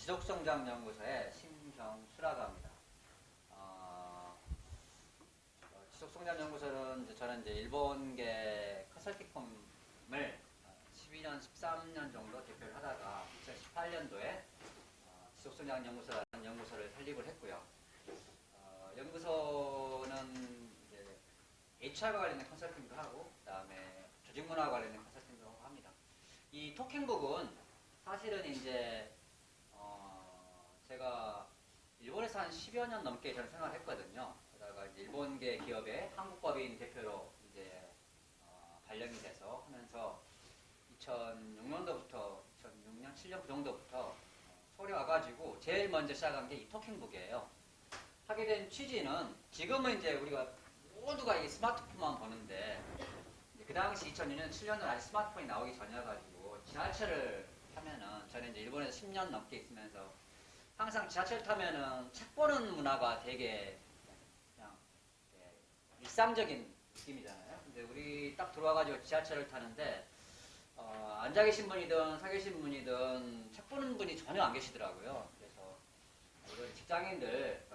지속성장연구소의 심경수라고 합니다. 지속성장연구소는 저는 이제 일본계 컨설팅 펌을 12년, 13년 정도 대표를 하다가 2018년도에 지속성장연구소라는 연구소를 설립을 했고요. 연구소는 이제 HR과 관련된 컨설팅도 하고, 그 다음에 조직문화 관련된 컨설팅도 합니다. 이 토킹북은 사실은 이제 제가 일본에서 한 10여 년 넘게 저는 생활을 했거든요. 그러다가 이제 일본계 기업의 한국법인 대표로 이제 발령이 돼서 하면서 2006년도부터 2006년, 7년 그 정도부터 서울에 와가지고 제일 먼저 시작한 게 이 토킹북이에요. 하게 된 취지는 지금은 이제 우리가 모두가 이 스마트폰만 보는데 그 당시 2006년, 7년은 아직 스마트폰이 나오기 전이어가지고 지하철을 타면은 저는 이제 일본에서 10년 넘게 있으면서 항상 지하철 타면은 책 보는 문화가 되게 그냥 일상적인 느낌이잖아요. 근데 우리 딱 들어와가지고 지하철을 타는데 앉아 계신 분이든 서 계신 분이든 책 보는 분이 전혀 안 계시더라고요. 그래서 이런 직장인들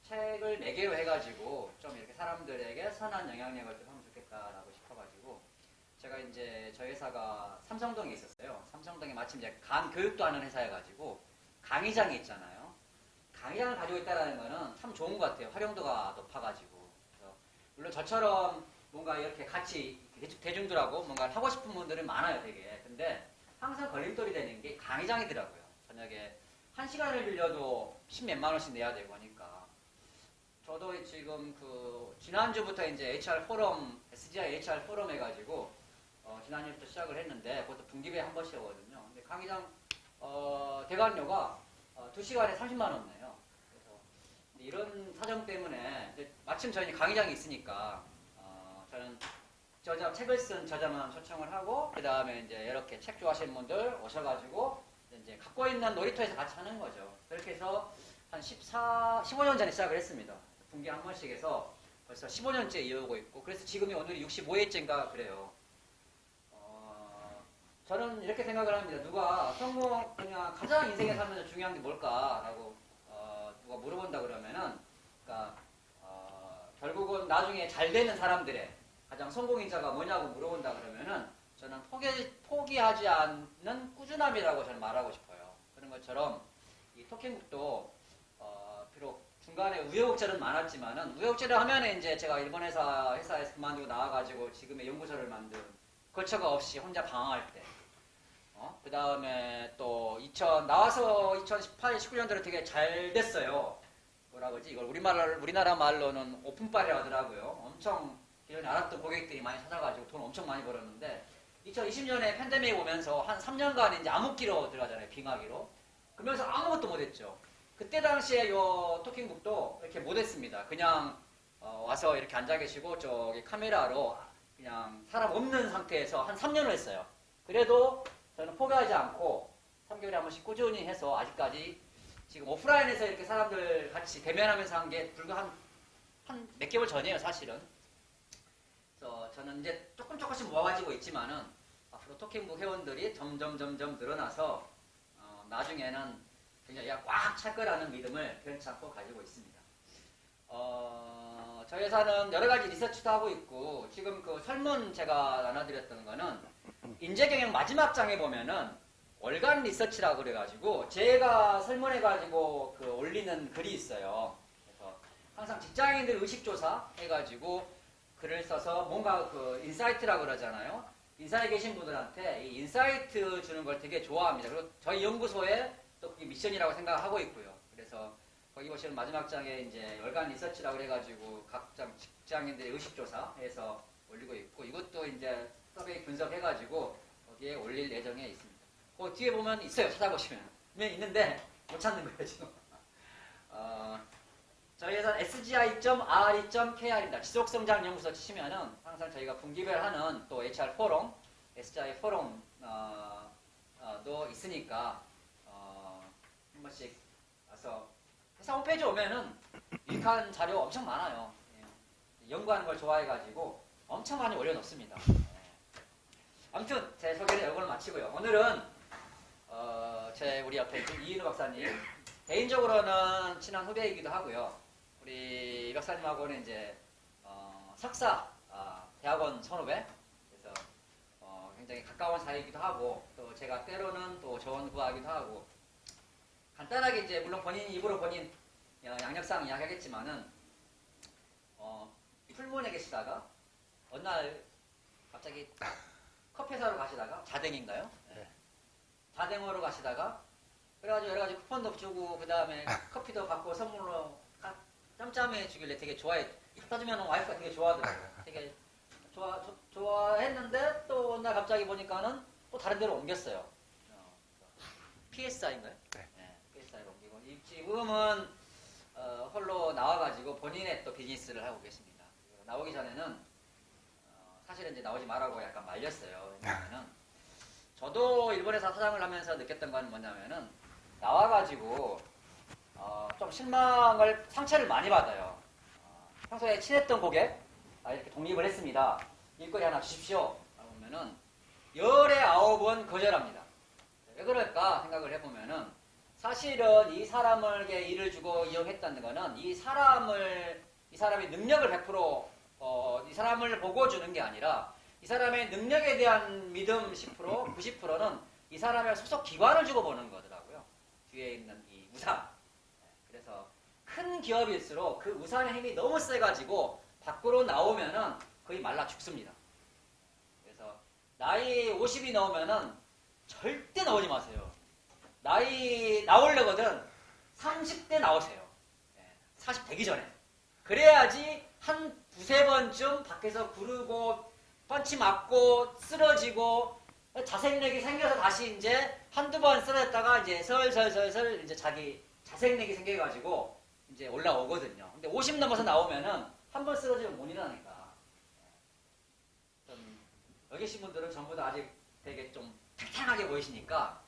책을 4개로 해가지고 좀 이렇게 사람들에게 선한 영향력을 좀 하면 좋겠다라고 싶어가지고 제가 이제 저희 회사가 삼성동에 있었어요. 삼성동에 마침 이제 교육도 하는 회사여가지고 강의장이 있잖아요. 강의장을 가지고 있다는 거는 참 좋은 것 같아요. 활용도가 높아가지고. 그래서 물론 저처럼 뭔가 이렇게 같이 대중들하고 뭔가 하고 싶은 분들은 많아요, 되게. 근데 항상 걸림돌이 되는 게 강의장이더라고요. 저녁에 1시간을 빌려도 10몇만 원씩 내야 되고 하니까. 저도 지금 지난주부터 이제 HR 포럼, SGI HR 포럼 해가지고, 지난주부터 시작을 했는데, 그것도 분기부에 한 번씩 오거든요. 근데 강의장, 대관료가 2시간에 30만 원 내요. 그래서 이런 사정 때문에, 마침 저희 강의장이 있으니까, 저는 책을 쓴 저자만 초청을 하고, 그 다음에 이제 이렇게 책 좋아하시는 분들 오셔가지고, 이제 갖고 있는 놀이터에서 같이 하는 거죠. 그렇게 해서 한 15년 전에 시작을 했습니다. 분기 한 번씩 해서 벌써 15년째 이어오고 있고, 그래서 지금이 오늘이 65회째인가 그래요. 저는 이렇게 생각을 합니다. 누가 그냥 가장 인생에 살면서 중요한 게 뭘까라고 누가 물어본다 그러면은, 그러니까 결국은 나중에 잘 되는 사람들의 가장 성공인자가 뭐냐고 물어본다 그러면은 저는 포기하지 않는 꾸준함이라고 저는 말하고 싶어요. 그런 것처럼 이 토킹북도 비록 중간에 우여곡절은 많았지만은 우여곡절을 하면은 이제 제가 일본 회사에서 그만두고 나와가지고 지금의 연구소를 만든 거처가 없이 혼자 방황할 때, 그 다음에 또 나와서 2018, 19년도로 되게 잘 됐어요. 뭐라 그러지? 이걸 우리나라 말로는 오픈빨이라고 하더라고요. 엄청 기존에 알았던 고객들이 많이 찾아가지고 돈 엄청 많이 벌었는데 2020년에 팬데믹 오면서 한 3년간 이제 암흑기로 들어가잖아요. 빙하기로. 그러면서 아무것도 못했죠. 그때 당시에 요 토킹북도 이렇게 못했습니다. 그냥 와서 이렇게 앉아 계시고 저기 카메라로 그냥 사람 없는 상태에서 한 3년을 했어요. 그래도 저는 포기하지 않고 3개월에 한 번씩 꾸준히 해서 아직까지 지금 오프라인에서 이렇게 사람들 같이 대면하면서 한 게 불과 한 몇 개월 전이에요, 사실은. 그래서 저는 이제 조금씩 모아가지고 있지만은 앞으로 토킹북 회원들이 점점 늘어나서 나중에는 굉장히 꽉 찰 거라는 믿음을 변찮고 가지고 있습니다. 저희 회사는 여러 가지 리서치도 하고 있고, 지금 설문 제가 나눠드렸던 거는, 인재경영 마지막 장에 보면은, 월간 리서치라고 그래가지고, 제가 설문해가지고 올리는 글이 있어요. 그래서 항상 직장인들 의식조사 해가지고, 글을 써서 뭔가 인사이트라고 그러잖아요. 인사에 계신 분들한테 이 인사이트 주는 걸 되게 좋아합니다. 그리고 저희 연구소에 또 그게 미션이라고 생각하고 있고요. 그래서 거기 보시면 마지막 장에 이제 월간 리서치라고 해가지고 각장 직장인들의 의식조사해서 올리고 있고, 이것도 이제 서베이 분석해가지고 거기에 올릴 예정에 있습니다. 그 뒤에 보면 있어요. 찾아보시면. 있는데 못 찾는 거예요, 지금. 저희 회사는 sgi.re.kr입니다. 지속성장연구소 치시면은 항상 저희가 분기별 하는 또 HR 포럼, SGI 포럼도 있으니까 한 번씩 와서 회사 홈페이지 오면은 유익한 자료 엄청 많아요. 연구하는 걸 좋아해가지고 엄청 많이 올려놓습니다. 아무튼 제 소개를 이걸로 마치고요. 오늘은 우리 옆에 있는 이인우 박사님. 개인적으로는 친한 후배이기도 하고요. 우리 이 박사님하고는 이제, 석사, 대학원 선후배. 그래서, 굉장히 가까운 사이이기도 하고, 또 제가 때로는 또 조언 구하기도 하고, 간단하게 이제, 물론 본인 입으로 본인 양력상 이야기하겠지만은, 풀문에 계시다가, 어느 날 갑자기 커피 사러 가시다가, 자댕인가요? 네. 자댕으로 가시다가, 그래가지고 여러 가지 쿠폰도 주고, 그 다음에 커피도 받고 선물로 짬짬해 주길래 되게 갖다 주면 와이프가 되게 좋아하더라고요. 되게 좋아했는데, 또 어느 날 갑자기 보니까는 또 다른 데로 옮겼어요. PSI인가요? 네. 네, PSI로 옮기고. 지금은, 홀로 나와가지고 본인의 또 비즈니스를 하고 계십니다. 나오기 전에는, 사실은 이제 나오지 말라고 약간 말렸어요. 왜냐면은, 저도 일본에서 사장을 하면서 느꼈던 건 뭐냐면은, 나와가지고, 좀 상처를 많이 받아요. 평소에 친했던 고객, 이렇게 독립을 했습니다. 일거리 하나 주십시오. 그러면은, 열의 9번 거절합니다. 왜 그럴까 생각을 해보면은, 사실은 이 사람에게 일을 주고 이용했다는 거는 이 사람의 능력을 100%, 이 사람을 보고 주는 게 아니라 이 사람의 능력에 대한 믿음 10%, 90%는 이 사람의 소속 기관을 주고 보는 거더라고요. 뒤에 있는 이 우산. 그래서 큰 기업일수록 그 우산의 힘이 너무 세가지고 밖으로 나오면은 거의 말라 죽습니다. 그래서 나이 50이 넘으면은 절대 나오지 마세요. 나이 나오려거든 30대 나오세요. 40 되기 전에. 그래야지 한 두세 번쯤 밖에서 구르고 펀치 맞고 쓰러지고 자생력이 생겨서 다시 이제 한두 번 쓰러졌다가 이제 설설설설 이제 자기 자생력이 생겨가지고 이제 올라오거든요. 근데 50 넘어서 나오면은 한 번 쓰러지면 못 일어나니까. 여기 계신 분들은 전부 다 아직 되게 좀 탱탱하게 보이시니까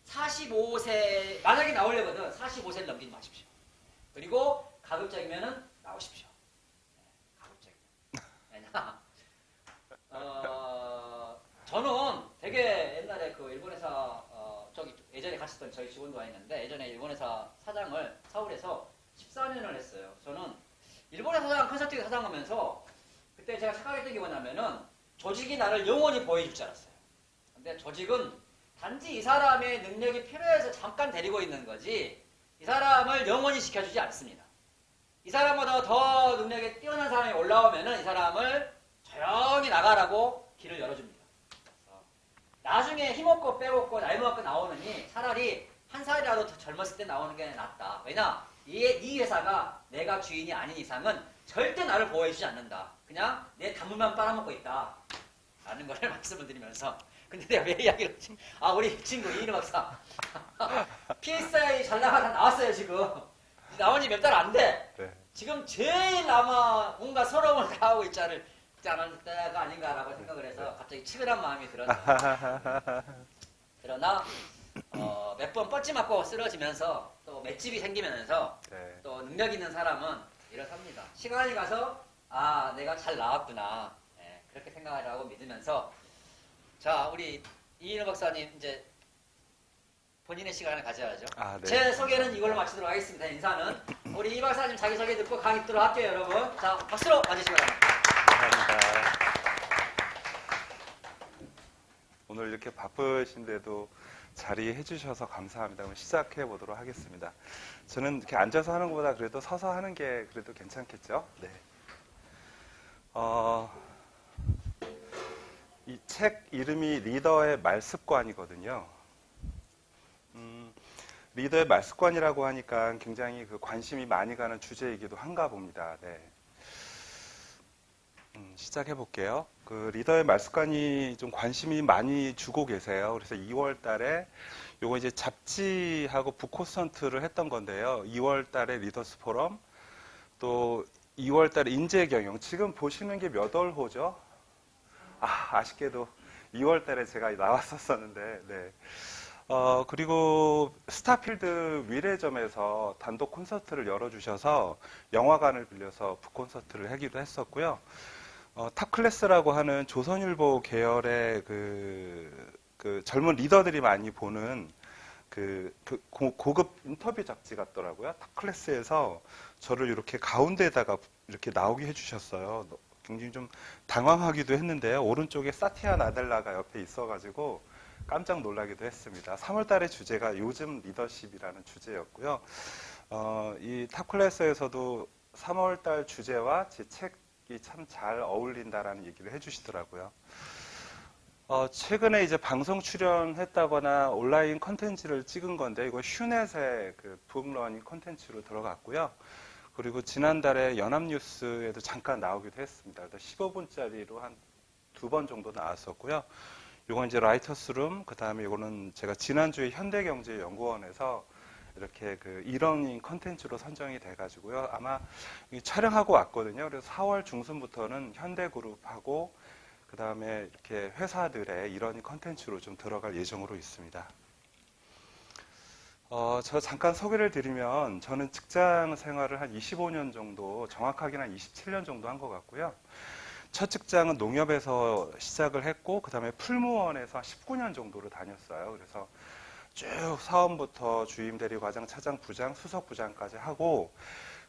45세, 만약에 나오려거든 45세를 넘기지 마십시오. 그리고 가급적이면은 나오십시오. 가급적이면. 저는 되게 옛날에 그 일본 회사, 예전에 같이 있던 저희 직원도 와 있는데, 예전에 일본 회사 사장을 서울에서 14년을 했어요. 저는 일본 회사 사장, 컨설팅 사장하면서, 그때 제가 착각했던 게 뭐냐면은, 조직이 나를 영원히 보호해줄 줄 알았어요. 근데 조직은 단지 이 사람의 능력이 필요해서 잠깐 데리고 있는 거지, 이 사람을 영원히 지켜주지 않습니다. 이 사람보다 더 능력이 뛰어난 사람이 올라오면은 이 사람을 조용히 나가라고 길을 열어줍니다. 나중에 힘없고 빼먹고 나이 먹고 나오느니 차라리 한 살이라도 더 젊었을 때 나오는 게 낫다. 왜냐? 이 회사가 내가 주인이 아닌 이상은 절대 나를 보호해주지 않는다. 그냥 내 단물만 빨아먹고 있다. 라는 걸 말씀을 드리면서. 근데 내가 왜 이야기를 했지? 우리 친구 이인우 박사. PSI 잘 나왔어요, 지금. 나온 지 몇 달 안 돼. 네. 지금 제일 아마 뭔가 서러움을 당하고 있지 않을 때가 아닌가라고 생각을 해서 갑자기 치밀한 마음이 들었네요. 그러나 몇 번 뻗지 맞고 쓰러지면서 또 맷집이 생기면서 네. 또 능력 있는 사람은 일어섭니다. 시간이 가서 내가 잘 나왔구나. 네, 그렇게 생각하라고 믿으면서 자, 우리 이인우 박사님 이제 본인의 시간을 가져야죠. 네. 제 소개는 이걸로 마치도록 하겠습니다. 인사는 우리 이 박사님 자기소개 듣고 강의 듣도록 할게요, 여러분. 자, 박수로 맞으시기 바랍니다. 감사합니다. 오늘 이렇게 바쁘신데도 자리해 주셔서 감사합니다. 그럼 시작해 보도록 하겠습니다. 저는 이렇게 앉아서 하는 것보다 그래도 서서 하는 게 그래도 괜찮겠죠? 네. 이 책 이름이 리더의 말습관이거든요. 리더의 말습관이라고 하니까 굉장히 그 관심이 많이 가는 주제이기도 한가 봅니다. 네. 시작해 볼게요. 그 리더의 말습관이 좀 관심이 많이 주고 계세요. 그래서 2월 달에 요거 이제 잡지하고 북콘서트를 했던 건데요. 2월 달에 리더스 포럼, 또 2월 달에 인재 경영. 지금 보시는 게 몇 월호죠? 아쉽게도 2월 달에 제가 나왔었었는데, 네. 그리고 스타필드 위례점에서 단독 콘서트를 열어주셔서 영화관을 빌려서 북콘서트를 하기도 했었고요. 탑클래스라고 하는 조선일보 계열의 그 젊은 리더들이 많이 보는 고급 인터뷰 잡지 같더라고요. 탑클래스에서 저를 이렇게 가운데에다가 이렇게 나오게 해주셨어요. 굉장히 좀 당황하기도 했는데요. 오른쪽에 사티아 나델라가 옆에 있어가지고 깜짝 놀라기도 했습니다. 3월 달의 주제가 요즘 리더십이라는 주제였고요. 이 탑클래스에서도 3월 달 주제와 제 책이 참 잘 어울린다라는 얘기를 해주시더라고요. 최근에 이제 방송 출연했다거나 온라인 컨텐츠를 찍은 건데, 이거 휴넷의 그 북러닝 컨텐츠로 들어갔고요. 그리고 지난달에 연합뉴스에도 잠깐 나오기도 했습니다. 15분짜리로 한 2번 정도 나왔었고요. 이건 이제 라이터스룸, 그 다음에 이거는 제가 지난주에 현대경제연구원에서 이렇게 그 이러닝 컨텐츠로 선정이 돼가지고요. 아마 촬영하고 왔거든요. 그래서 4월 중순부터는 현대그룹하고 그 다음에 이렇게 회사들의 이러닝 컨텐츠로 좀 들어갈 예정으로 있습니다. 저 잠깐 소개를 드리면 저는 직장 생활을 한 25년 정도, 정확하게는 한 27년 정도 한 것 같고요. 첫 직장은 농협에서 시작을 했고, 그 다음에 풀무원에서 한 19년 정도를 다녔어요. 그래서 쭉 사원부터 주임 대리과장, 차장, 부장, 수석 부장까지 하고,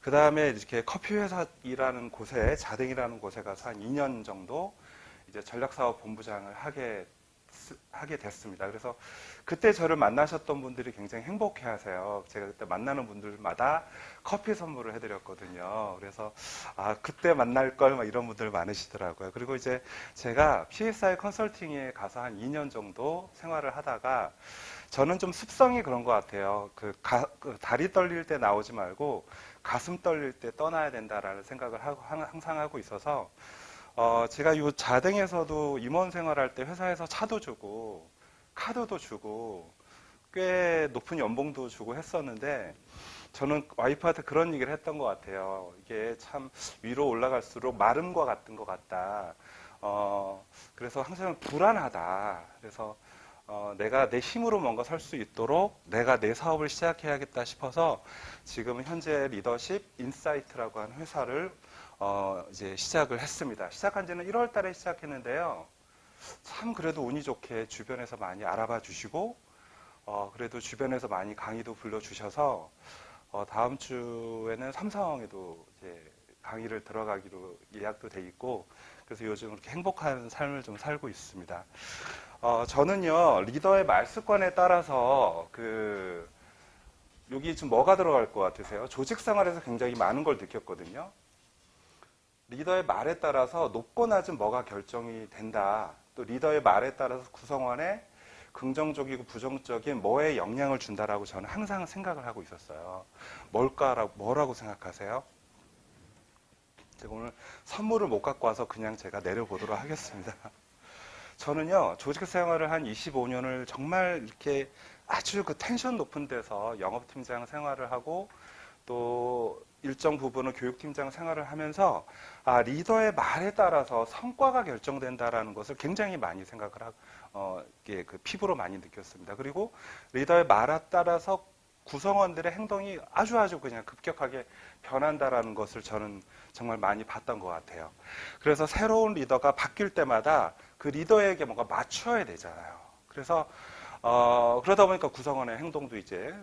그 다음에 이렇게 커피 회사 일하는 곳에, 자댕이라는 곳에 가서 한 2년 정도 이제 전략사업 본부장을 하게 됐습니다. 그래서 그때 저를 만나셨던 분들이 굉장히 행복해 하세요. 제가 그때 만나는 분들마다 커피 선물을 해드렸거든요. 그래서, 그때 만날 걸, 막 이런 분들 많으시더라고요. 그리고 이제 제가 PSI 컨설팅에 가서 한 2년 정도 생활을 하다가 저는 좀 습성이 그런 것 같아요. 그 다리 떨릴 때 나오지 말고 가슴 떨릴 때 떠나야 된다라는 생각을 항상 하고 있어서 제가 이 자댕에서도 임원 생활할 때 회사에서 차도 주고 카드도 주고 꽤 높은 연봉도 주고 했었는데 저는 와이프한테 그런 얘기를 했던 것 같아요. 이게 참 위로 올라갈수록 마름과 같은 것 같다. 그래서 항상 불안하다. 그래서 내가 내 힘으로 뭔가 설 수 있도록 내가 내 사업을 시작해야겠다 싶어서 지금 현재 리더십 인사이트라고 하는 회사를 이제 시작을 했습니다. 시작한 지는 1월 달에 시작했는데요. 참 그래도 운이 좋게 주변에서 많이 알아봐 주시고, 그래도 주변에서 많이 강의도 불러주셔서, 다음 주에는 삼성에도 이제 강의를 들어가기로 예약도 돼 있고, 그래서 요즘 그렇게 행복한 삶을 좀 살고 있습니다. 저는요, 리더의 말습관에 따라서 여기 좀 뭐가 들어갈 것 같으세요? 조직 생활에서 굉장히 많은 걸 느꼈거든요. 리더의 말에 따라서 높고 낮은 뭐가 결정이 된다. 또 리더의 말에 따라서 구성원에 긍정적이고 부정적인 뭐에 영향을 준다라고 저는 항상 생각을 하고 있었어요. 뭐라고 생각하세요? 제가 오늘 선물을 못 갖고 와서 그냥 제가 내려보도록 하겠습니다. 저는요, 조직 생활을 한 25년을 정말 이렇게 아주 그 텐션 높은 데서 영업팀장 생활을 하고 또 일정 부분은 교육팀장 생활을 하면서 리더의 말에 따라서 성과가 결정된다라는 것을 굉장히 많이 생각을 하고 그 피부로 많이 느꼈습니다. 그리고 리더의 말에 따라서 구성원들의 행동이 아주 그냥 급격하게 변한다라는 것을 저는 정말 많이 봤던 것 같아요. 그래서 새로운 리더가 바뀔 때마다 그 리더에게 뭔가 맞춰야 되잖아요. 그래서 그러다 보니까 구성원의 행동도 이제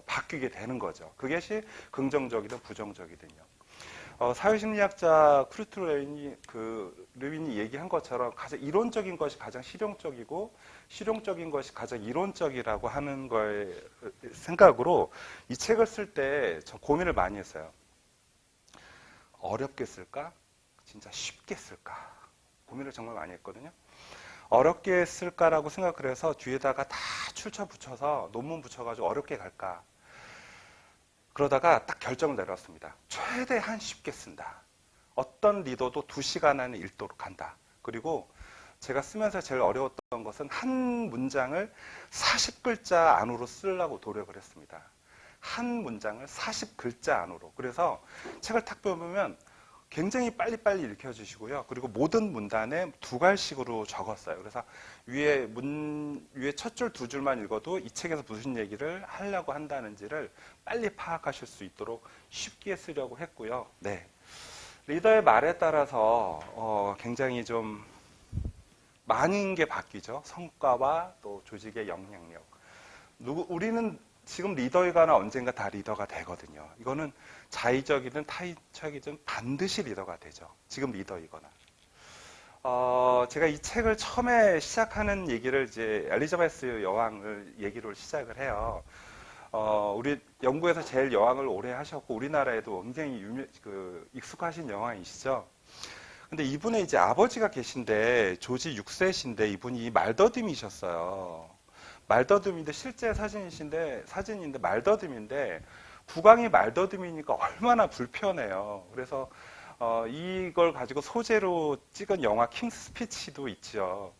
바뀌게 되는 거죠. 그것이 긍정적이든 부정적이든요. 사회심리학자 쿠르트 레윈이 얘기한 것처럼 가장 이론적인 것이 가장 실용적이고 실용적인 것이 가장 이론적이라고 하는 거에 생각으로 이 책을 쓸 때 저 고민을 많이 했어요. 어렵게 쓸까? 진짜 쉽게 쓸까? 고민을 정말 많이 했거든요. 어렵게 쓸까라고 생각을 해서 뒤에다가 다 출처 붙여서 논문 붙여가지고 어렵게 갈까? 그러다가 딱 결정을 내렸습니다. 최대한 쉽게 쓴다. 어떤 리더도 2시간 안에 읽도록 한다. 그리고 제가 쓰면서 제일 어려웠던 것은 한 문장을 40글자 안으로 쓰려고 노력을 했습니다. 한 문장을 40글자 안으로. 그래서 책을 탁 보면 굉장히 빨리빨리 읽혀주시고요. 그리고 모든 문단에 2갈씩으로 적었어요. 그래서 위에 첫 줄 2줄만 읽어도 이 책에서 무슨 얘기를 하려고 한다는지를 빨리 파악하실 수 있도록 쉽게 쓰려고 했고요. 네. 리더의 말에 따라서 굉장히 좀 많은 게 바뀌죠. 성과와 또 조직의 영향력. 우리는 지금 리더이거나 언젠가 다 리더가 되거든요. 이거는 자의적이든 타의적이든 반드시 리더가 되죠. 지금 리더이거나. 제가 이 책을 처음에 시작하는 얘기를 이제 엘리자베스 여왕을 얘기로 시작을 해요. 우리 영국에서 제일 여왕을 오래 하셨고 우리나라에도 굉장히 익숙하신 여왕이시죠. 근데 이분의 이제 아버지가 계신데 조지 6세신데 이분이 말더듬이셨어요. 말더듬인데 실제 사진인데 말더듬인데 국왕이 말더듬이니까 얼마나 불편해요. 그래서 이걸 가지고 소재로 찍은 영화 킹스 스피치도 있죠.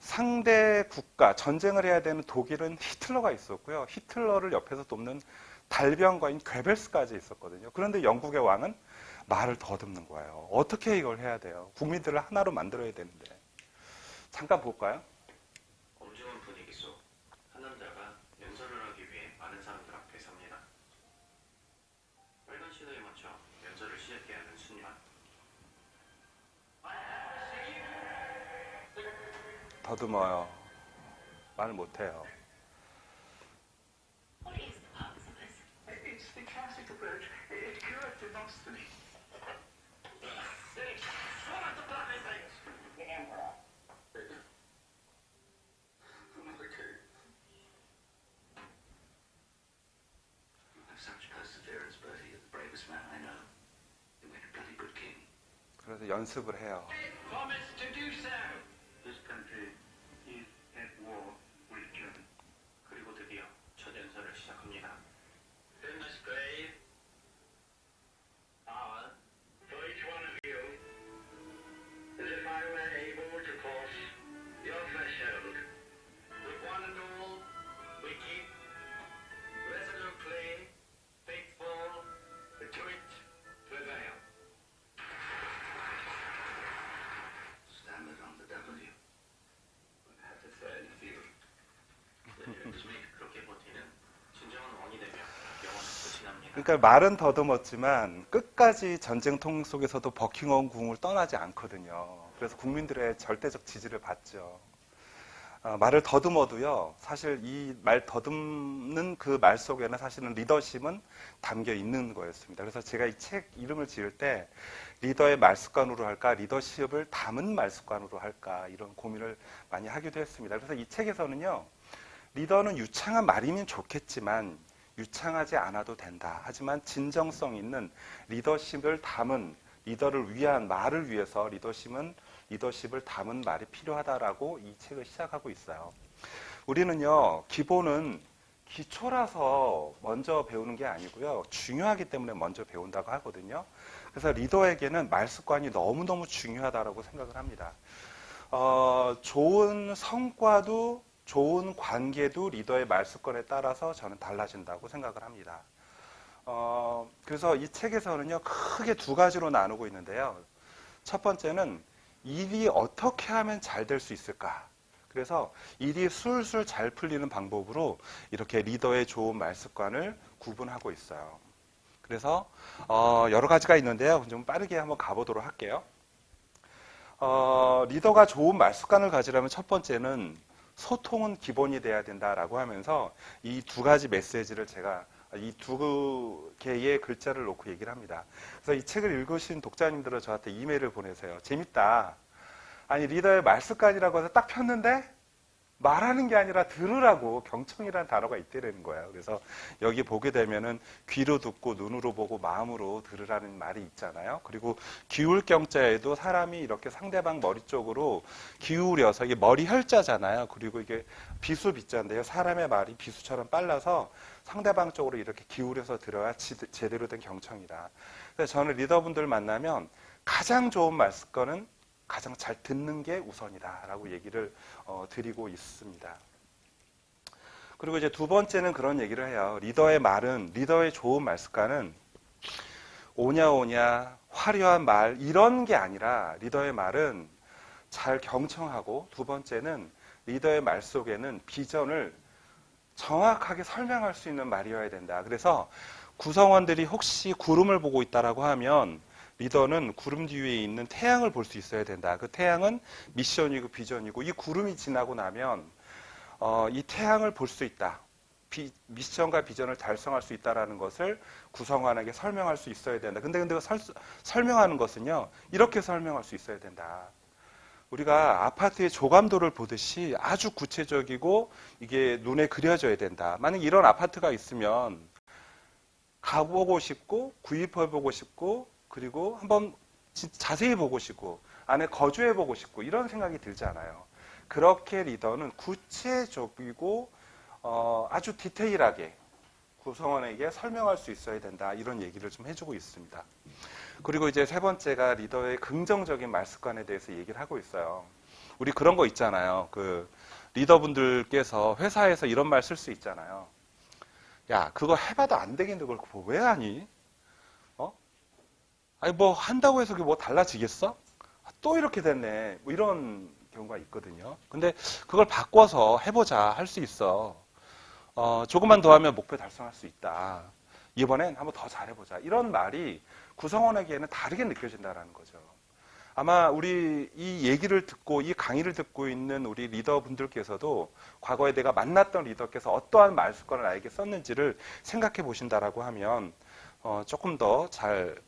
상대 국가, 전쟁을 해야 되는 독일은 히틀러가 있었고요. 히틀러를 옆에서 돕는 달병과인 괴벨스까지 있었거든요. 그런데 영국의 왕은 말을 더듬는 거예요. 어떻게 이걸 해야 돼요? 국민들을 하나로 만들어야 되는데. 잠깐 볼까요? 엄중한 분위기 속 한 남자가 연설을 하기 위해 많은 사람들 앞에 섭니다. 빨간 신호에 맞춰 연설을 시작해야 하는 순간 더듬어요. 말을 못해요. What is the purpose of this? It's the classic approach. It cures demosthenes. The Emperor. Another coup. You have such perseverance, Bertie. You're the bravest man I know. You make a bloody good king. 그래서 연습을 해요. Promise to do so. This country is at war with Germany. 그리고 드디어 첫 연설을 시작합니다. In this grave, power for each one of you, as if I were able to cross your threshold. With one and all, we keep resolutely faithful to it prevail. Stand it on the W. Have to thread in the field. 그렇게 버티는 진정한 왕이 되며 영원히 끝이 납니다. 그러니까 말은 더듬었지만 끝까지 전쟁통 속에서도 버킹엄 궁을 떠나지 않거든요. 그래서 국민들의 절대적 지지를 받죠. 말을 더듬어도요, 사실 이 말 더듬는 그 말 속에는 사실은 리더십은 담겨 있는 거였습니다. 그래서 제가 이 책 이름을 지을 때 리더의 말습관으로 할까, 리더십을 담은 말습관으로 할까, 이런 고민을 많이 하기도 했습니다. 그래서 이 책에서는요, 리더는 유창한 말이면 좋겠지만 유창하지 않아도 된다. 하지만 진정성 있는 리더십을 담은, 리더를 위한 말을 위해서 리더십을 담은 말이 필요하다라고 이 책을 시작하고 있어요. 우리는요, 기본은 기초라서 먼저 배우는 게 아니고요, 중요하기 때문에 먼저 배운다고 하거든요. 그래서 리더에게는 말습관이 너무너무 중요하다고 생각을 합니다. 좋은 성과도 좋은 관계도 리더의 말습관에 따라서 저는 달라진다고 생각을 합니다. 그래서 이 책에서는요, 크게 두 가지로 나누고 있는데요. 첫 번째는 일이 어떻게 하면 잘 될 수 있을까? 그래서 일이 술술 잘 풀리는 방법으로 이렇게 리더의 좋은 말습관을 구분하고 있어요. 그래서 여러 가지가 있는데요. 좀 빠르게 한번 가보도록 할게요. 리더가 좋은 말습관을 가지려면 첫 번째는 소통은 기본이 돼야 된다라고 하면서 이 두 가지 메시지를 제가 이 두 개의 글자를 놓고 얘기를 합니다. 그래서 이 책을 읽으신 독자님들은 저한테 이메일을 보내세요. 재밌다. 아니, 리더의 말습관이라고 해서 딱 폈는데 말하는 게 아니라 들으라고 경청이라는 단어가 있다는 거예요. 그래서 여기 보게 되면은 귀로 듣고 눈으로 보고 마음으로 들으라는 말이 있잖아요. 그리고 기울경자에도 사람이 이렇게 상대방 머리 쪽으로 기울여서, 이게 머리 혈자잖아요. 그리고 이게 비수비자인데요. 사람의 말이 비수처럼 빨라서 상대방 쪽으로 이렇게 기울여서 들어야 제대로 된 경청이다. 그래서 저는 리더분들 만나면 가장 좋은 말습관은 가장 잘 듣는 게 우선이다라고 얘기를 드리고 있습니다. 그리고 이제 두 번째는 그런 얘기를 해요. 리더의 좋은 말습관은 오냐오냐 화려한 말 이런 게 아니라 리더의 말은 잘 경청하고, 두 번째는 리더의 말 속에는 비전을 정확하게 설명할 수 있는 말이어야 된다. 그래서 구성원들이 혹시 구름을 보고 있다라고 하면 리더는 구름 뒤에 있는 태양을 볼 수 있어야 된다. 그 태양은 미션이고 비전이고, 이 구름이 지나고 나면 이 태양을 볼 수 있다. 미션과 비전을 달성할 수 있다는 것을 구성원에게 설명할 수 있어야 된다. 근데 그 설명하는 것은요, 이렇게 설명할 수 있어야 된다. 우리가 아파트의 조감도를 보듯이 아주 구체적이고 이게 눈에 그려져야 된다. 만약 이런 아파트가 있으면 가보고 싶고 구입해보고 싶고 그리고 한번 자세히 보고 싶고 안에 거주해보고 싶고 이런 생각이 들지 않아요. 그렇게 리더는 구체적이고 아주 디테일하게 구성원에게 설명할 수 있어야 된다. 이런 얘기를 좀 해주고 있습니다. 그리고 이제 세 번째가 리더의 긍정적인 말 습관에 대해서 얘기를 하고 있어요. 우리 그런 거 있잖아요. 그 리더분들께서 회사에서 이런 말 쓸 수 있잖아요. 야, 그거 해봐도 안 되겠는데 그걸 왜 하니? 아니 뭐 한다고 해서 그게 뭐 달라지겠어? 또 이렇게 됐네. 뭐 이런 경우가 있거든요. 근데 그걸 바꿔서 해보자 할 수 있어. 조금만 더 하면 목표 달성할 수 있다. 이번엔 한번 더 잘해보자. 이런 말이 구성원에게는 다르게 느껴진다는 거죠. 아마 우리 이 얘기를 듣고 이 강의를 듣고 있는 우리 리더분들께서도 과거에 내가 만났던 리더께서 어떠한 말 습관을 나에게 썼는지를 생각해 보신다라고 하면 조금 더 잘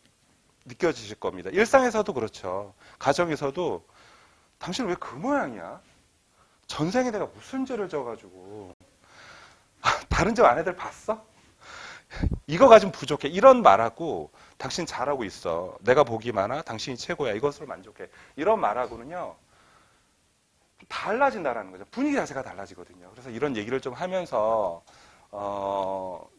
느껴지실 겁니다. 일상에서도 그렇죠. 가정에서도 당신 왜 그 모양이야? 전생에 내가 무슨 죄를 져가지고 다른 집 아내들 봤어? 이거 가지면 부족해. 이런 말하고 당신 잘하고 있어. 내가 복이 많아. 당신이 최고야. 이것으로 만족해. 이런 말하고는요. 달라진다라는 거죠. 분위기 자체가 달라지거든요. 그래서 이런 얘기를 좀 하면서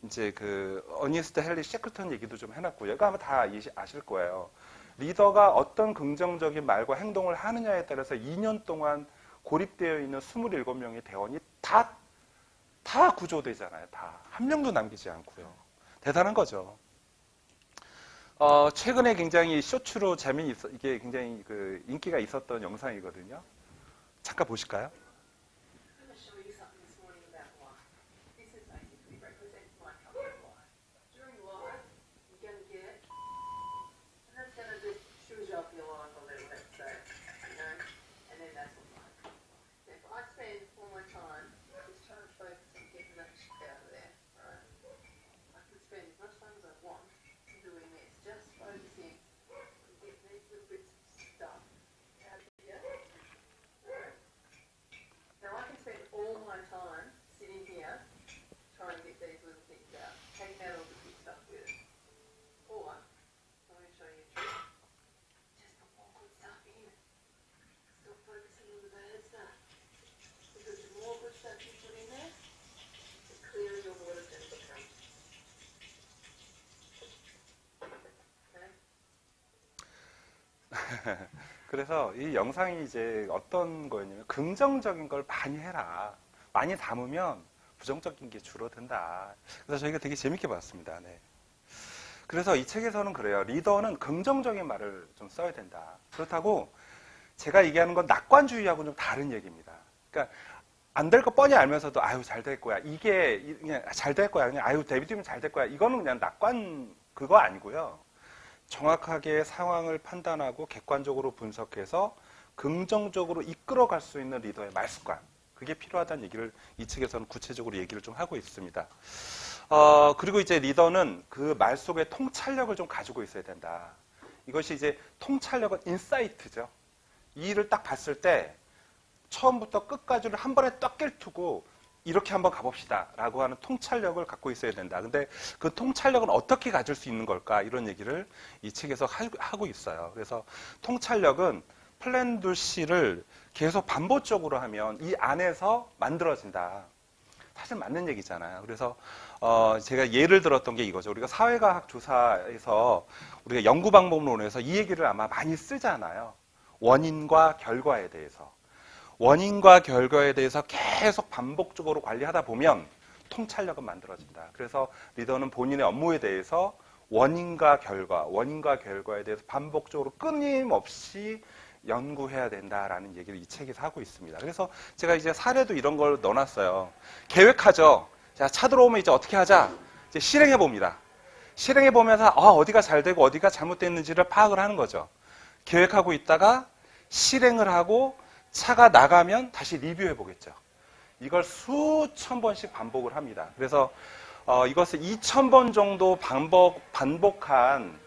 이제 그 어니스트 헨리 셰클턴 얘기도 좀 해놨고요. 이거 아마 다 아실 거예요. 리더가 어떤 긍정적인 말과 행동을 하느냐에 따라서 2년 동안 고립되어 있는 27명의 대원이 다 구조되잖아요. 다. 한 명도 남기지 않고요. 대단한 거죠. 최근에 굉장히 쇼츠로 이게 굉장히 그 인기가 있었던 영상이거든요. 잠깐 보실까요? I'm going to show you something this morning about life. This is basically represents my color of life. During life, you're going to get, and that's going to just shoes up your life a little bit, so, and then that's what life comes like. If I spend all my time just trying to focus on getting that shit out of there, right? I could spend as much time as I want doing this, just focusing on getting these little bits of stuff out of here. Now I can spend all my time sitting here trying to get these little things out, taking out all the good stuff with it. Or, let me show you a trick. Just put more good stuff in. Stop focusing on the bad stuff. Because the more good stuff you put in there, the clearer your water's going to become. Okay? 그래서 이 영상이 이제 어떤 거였냐면 긍정적인 걸 많이 해라. 많이 담으면 부정적인 게 줄어든다. 그래서 저희가 되게 재밌게 봤습니다. 네. 그래서 이 책에서는 그래요. 리더는 긍정적인 말을 좀 써야 된다. 그렇다고 제가 얘기하는 건 낙관주의하고는 좀 다른 얘기입니다. 그러니까 안 될 거 뻔히 알면서도 아유 잘 될 거야. 이게 그냥 잘 될 거야. 그냥 아유 데뷔되면 잘 될 거야. 이거는 그냥 낙관 그거 아니고요. 정확하게 상황을 판단하고 객관적으로 분석해서 긍정적으로 이끌어갈 수 있는 리더의 말습관. 그게 필요하다는 얘기를 이 책에서는 구체적으로 얘기를 좀 하고 있습니다. 그리고 이제 리더는 그 말 속에 통찰력을 좀 가지고 있어야 된다. 이것이 이제 통찰력은 인사이트죠. 이 일을 딱 봤을 때 처음부터 끝까지를 한 번에 딱 깨트고 이렇게 한번 가봅시다 라고 하는 통찰력을 갖고 있어야 된다. 근데 그 통찰력은 어떻게 가질 수 있는 걸까? 이런 얘기를 이 책에서 하고 있어요. 그래서 통찰력은 플랜 C를 계속 반복적으로 하면 이 안에서 만들어진다. 사실 맞는 얘기잖아요. 그래서 제가 예를 들었던 게 이거죠. 우리가 사회과학 조사에서 우리가 연구 방법론에서 이 얘기를 아마 많이 쓰잖아요. 원인과 결과에 대해서. 원인과 결과에 대해서 계속 반복적으로 관리하다 보면 통찰력은 만들어진다. 그래서 리더는 본인의 업무에 대해서 원인과 결과에 대해서 반복적으로 끊임없이 연구해야 된다라는 얘기를 이 책에서 하고 있습니다. 그래서 제가 이제 사례도 이런 걸 넣어놨어요. 계획하죠. 자, 차 들어오면 이제 어떻게 하자? 이제 실행해 봅니다. 실행해 보면서 어디가 잘 되고 어디가 잘못됐는지를 파악을 하는 거죠. 계획하고 있다가 실행을 하고 차가 나가면 다시 리뷰해 보겠죠. 이걸 수천 번씩 반복을 합니다. 그래서 이것을 2,000번 정도 반복한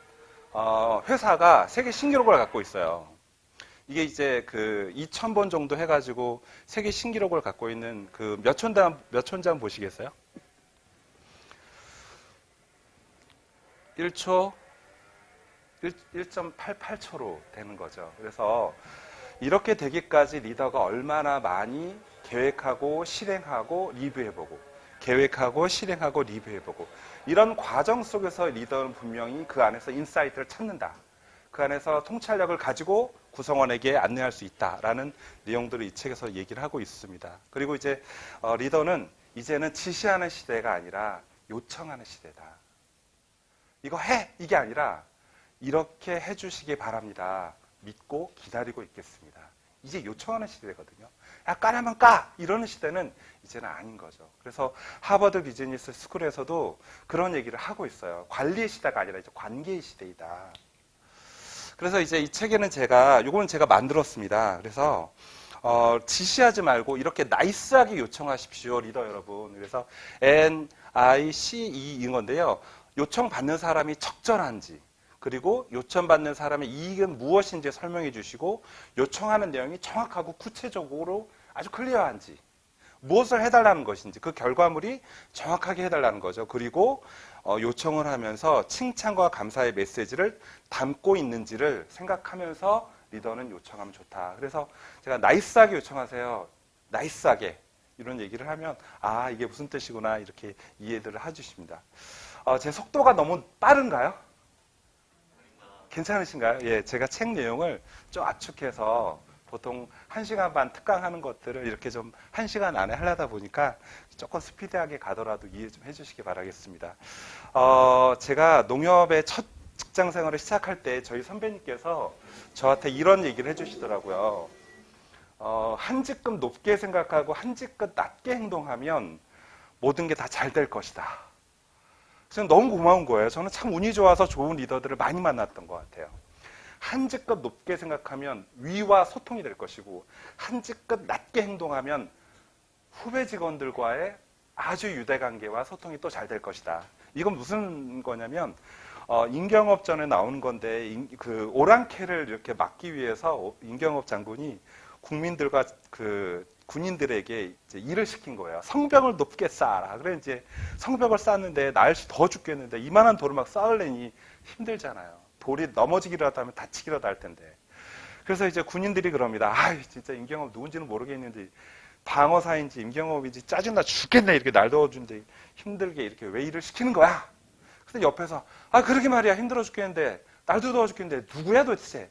회사가 세계 신기록을 갖고 있어요. 이게 이제 그 2,000번 정도 해가지고 세계 신기록을 갖고 있는 그 몇 초인지 보시겠어요? 1초 1.88초로 되는 거죠. 그래서 이렇게 되기까지 리더가 얼마나 많이 계획하고 실행하고 리뷰해보고 계획하고 실행하고 리뷰해보고 이런 과정 속에서 리더는 분명히 그 안에서 인사이트를 찾는다. 그 안에서 통찰력을 가지고 구성원에게 안내할 수 있다라는 내용들을 이 책에서 얘기를 하고 있습니다. 그리고 이제 리더는 이제는 지시하는 시대가 아니라 요청하는 시대다. 이거 해! 이게 아니라 이렇게 해주시기 바랍니다. 믿고 기다리고 있겠습니다. 이제 요청하는 시대거든요. 야, 까라면 까! 이러는 시대는 이제는 아닌 거죠. 그래서 하버드 비즈니스 스쿨에서도 그런 얘기를 하고 있어요. 관리의 시대가 아니라 이제 관계의 시대이다. 그래서 이제 이 책에는 요거는 제가 만들었습니다. 그래서 지시하지 말고 이렇게 나이스하게 요청하십시오, 리더 여러분. 그래서 NICE인 건데요. 요청받는 사람이 적절한지, 그리고 요청받는 사람의 이익은 무엇인지 설명해 주시고, 요청하는 내용이 정확하고 구체적으로 아주 클리어한지, 무엇을 해달라는 것인지, 그 결과물이 정확하게 해달라는 거죠. 그리고 요청을 하면서 칭찬과 감사의 메시지를 담고 있는지를 생각하면서 리더는 요청하면 좋다. 그래서 제가 나이스하게 요청하세요. 나이스하게. 이런 얘기를 하면 아, 이게 무슨 뜻이구나 이렇게 이해들을 해주십니다. 제 속도가 너무 빠른가요? 괜찮으신가요? 예, 제가 책 내용을 좀 압축해서 보통 1시간 반 특강하는 것들을 이렇게 좀 1시간 안에 하려다 보니까 조금 스피디하게 가더라도 이해 좀 해주시기 바라겠습니다. 제가 농협의 첫 직장 생활을 시작할 때 저희 선배님께서 저한테 이런 얘기를 해주시더라고요. 한 직급 높게 생각하고 한 직급 낮게 행동하면 모든 게 다 잘 될 것이다. 저는 너무 고마운 거예요. 저는 참 운이 좋아서 좋은 리더들을 많이 만났던 것 같아요. 한 직급 높게 생각하면 위와 소통이 될 것이고, 한 직급 낮게 행동하면 후배 직원들과의 아주 유대관계와 소통이 또 잘 될 것이다. 이건 무슨 거냐면 임경업전에 나오는 건데, 그 오랑캐를 이렇게 막기 위해서 임경업 장군이 국민들과 그 군인들에게 이제 일을 시킨 거예요. 성벽을 높게 쌓아라. 그래 이제 성벽을 쌓는데 날씨 더 죽겠는데 이만한 돌을 막 쌓으려니 힘들잖아요. 돌이 넘어지기라도 하면 다치기라도 할 텐데. 그래서 이제 군인들이 그럽니다. 아, 진짜 임경업 누군지는 모르겠는데 방어사인지 임경업인지 짜증나 죽겠네. 이렇게 날 도와준데 힘들게 이렇게 왜 일을 시키는 거야? 그래서 옆에서 아, 그러게 말이야. 힘들어 죽겠는데 날도 더워 죽겠는데 누구야 도대체?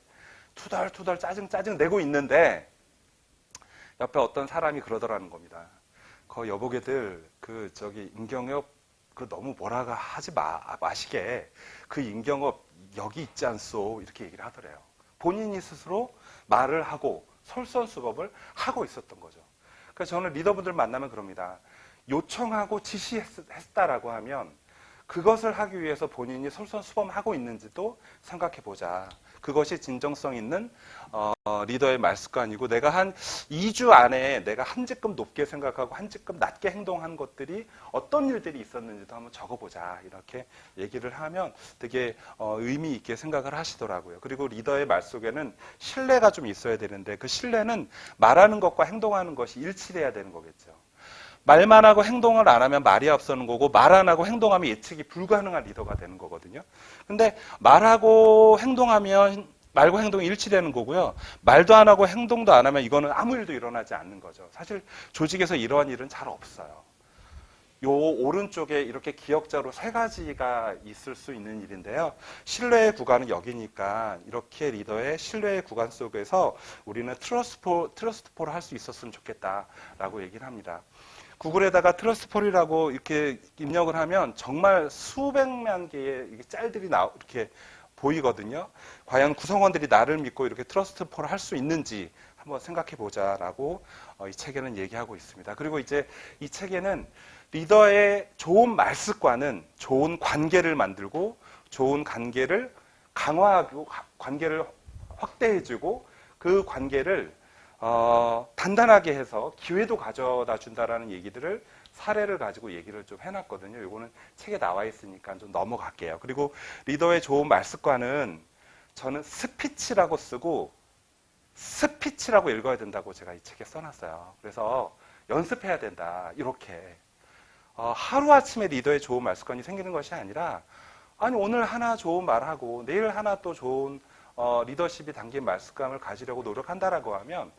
투덜투덜 짜증 내고 있는데 옆에 어떤 사람이 그러더라는 겁니다. 여보게들 임경업 너무 뭐라가 하지 마시게. 그 임경업 여기 있지 않소. 이렇게 얘기를 하더래요. 본인이 스스로 말을 하고 솔선수범을 하고 있었던 거죠. 그래서 저는 리더분들 만나면 그럽니다. 요청하고 지시했다라고 하면 그것을 하기 위해서 본인이 솔선수범하고 있는지도 생각해 보자. 그것이 진정성 있는 리더의 말습관이고, 내가 한 2주 안에 내가 한 직급 높게 생각하고 한 직급 낮게 행동한 것들이 어떤 일들이 있었는지도 한번 적어보자. 이렇게 얘기를 하면 되게 의미 있게 생각을 하시더라고요. 그리고 리더의 말 속에는 신뢰가 좀 있어야 되는데, 그 신뢰는 말하는 것과 행동하는 것이 일치돼야 되는 거겠죠. 말만 하고 행동을 안 하면 말이 앞서는 거고, 말 안 하고 행동하면 예측이 불가능한 리더가 되는 거거든요. 근데 말하고 행동하면 말과 행동이 일치되는 거고요. 말도 안 하고 행동도 안 하면 이거는 아무 일도 일어나지 않는 거죠. 사실 조직에서 이러한 일은 잘 없어요. 요 오른쪽에 이렇게 기역자로 3가지가 있을 수 있는 일인데요. 신뢰의 구간은 여기니까 이렇게 리더의 신뢰의 구간 속에서 우리는 트러스트폴을 할 수 있었으면 좋겠다라고 얘기를 합니다. 구글에다가 트러스트폴이라고 이렇게 입력을 하면 정말 수백만 개의 짤들이 이렇게 보이거든요. 과연 구성원들이 나를 믿고 이렇게 트러스트폴을 할 수 있는지 한번 생각해 보자라고 이 책에는 얘기하고 있습니다. 그리고 이제 이 책에는 리더의 좋은 말습관은 좋은 관계를 만들고, 좋은 관계를 강화하고, 관계를 확대해주고, 그 관계를 단단하게 해서 기회도 가져다 준다라는 얘기들을 사례를 가지고 얘기를 좀 해놨거든요. 이거는 책에 나와 있으니까 좀 넘어갈게요. 그리고 리더의 좋은 말습관은 저는 스피치라고 쓰고 스피치라고 읽어야 된다고 제가 이 책에 써놨어요. 그래서 연습해야 된다. 이렇게. 하루아침에 리더의 좋은 말습관이 생기는 것이 아니라 아니 오늘 하나 좋은 말하고 내일 하나 또 좋은 리더십이 담긴 말습관을 가지려고 노력한다라고 하면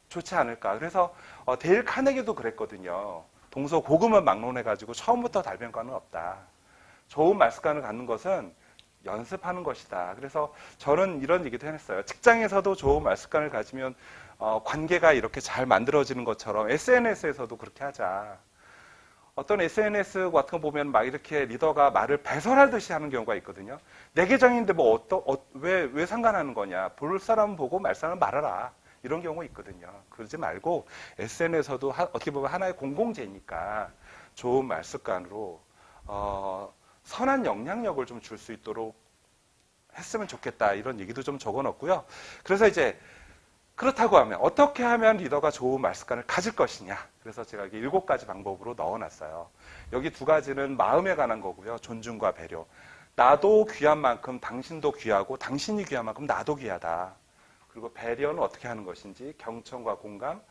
좋지 않을까. 그래서 데일 카네기도 그랬거든요. 동서 고금을 막론해가지고 처음부터 달변가는 없다. 좋은 말습관을 갖는 것은 연습하는 것이다. 그래서 저는 이런 얘기도 해냈어요. 직장에서도 좋은 말습관을 가지면 관계가 이렇게 잘 만들어지는 것처럼 SNS에서도 그렇게 하자. 어떤 SNS 같은 거 보면 막 이렇게 리더가 말을 배설하듯이 하는 경우가 있거든요. 내 계정인데 뭐 왜 상관하는 거냐. 볼 사람 보고 말 사람 말하라. 이런 경우가 있거든요. 그러지 말고 SNS에서도 어떻게 보면 하나의 공공재니까 좋은 말습관으로 선한 영향력을 좀 줄 수 있도록 했으면 좋겠다. 이런 얘기도 좀 적어놓고요. 그래서 이제 그렇다고 하면 어떻게 하면 리더가 좋은 말습관을 가질 것이냐. 그래서 제가 7가지 방법으로 넣어놨어요. 여기 2가지는 마음에 관한 거고요. 존중과 배려. 나도 귀한 만큼 당신도 귀하고 당신이 귀한 만큼 나도 귀하다. 그리고 배려는 어떻게 하는 것인지 경청과 공감.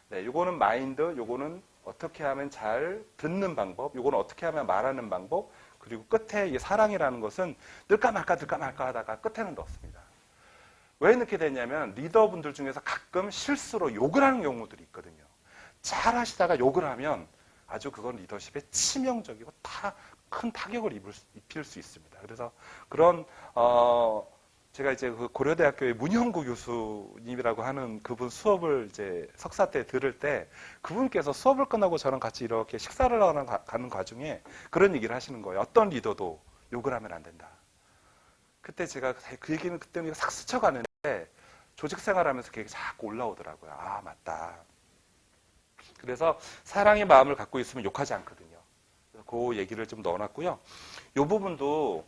네, 요거는 마인드, 요거는 어떻게 하면 잘 듣는 방법, 요거는 어떻게 하면 말하는 방법. 그리고 끝에 이 사랑이라는 것은 늘까 말까 하다가 끝에는 넣습니다. 왜 넣게 됐냐면 리더분들 중에서 가끔 실수로 욕을 하는 경우들이 있거든요. 잘 하시다가 욕을 하면 아주 그건 리더십에 치명적이고 큰 타격을 입힐 수 있습니다. 그래서 그런 제가 이제 그 고려대학교의 문형구 교수님이라고 하는 그분 수업을 이제 석사 때 들을 때 그분께서 수업을 끝나고 저랑 같이 이렇게 식사를 가는 과정에 그런 얘기를 하시는 거예요. 어떤 리더도 욕을 하면 안 된다. 그때 제가 그 얘기는 그때는 싹 스쳐가는데 조직 생활하면서 그게 자꾸 올라오더라고요. 아, 맞다. 그래서 사랑의 마음을 갖고 있으면 욕하지 않거든요. 그 얘기를 좀 넣어놨고요. 이 부분도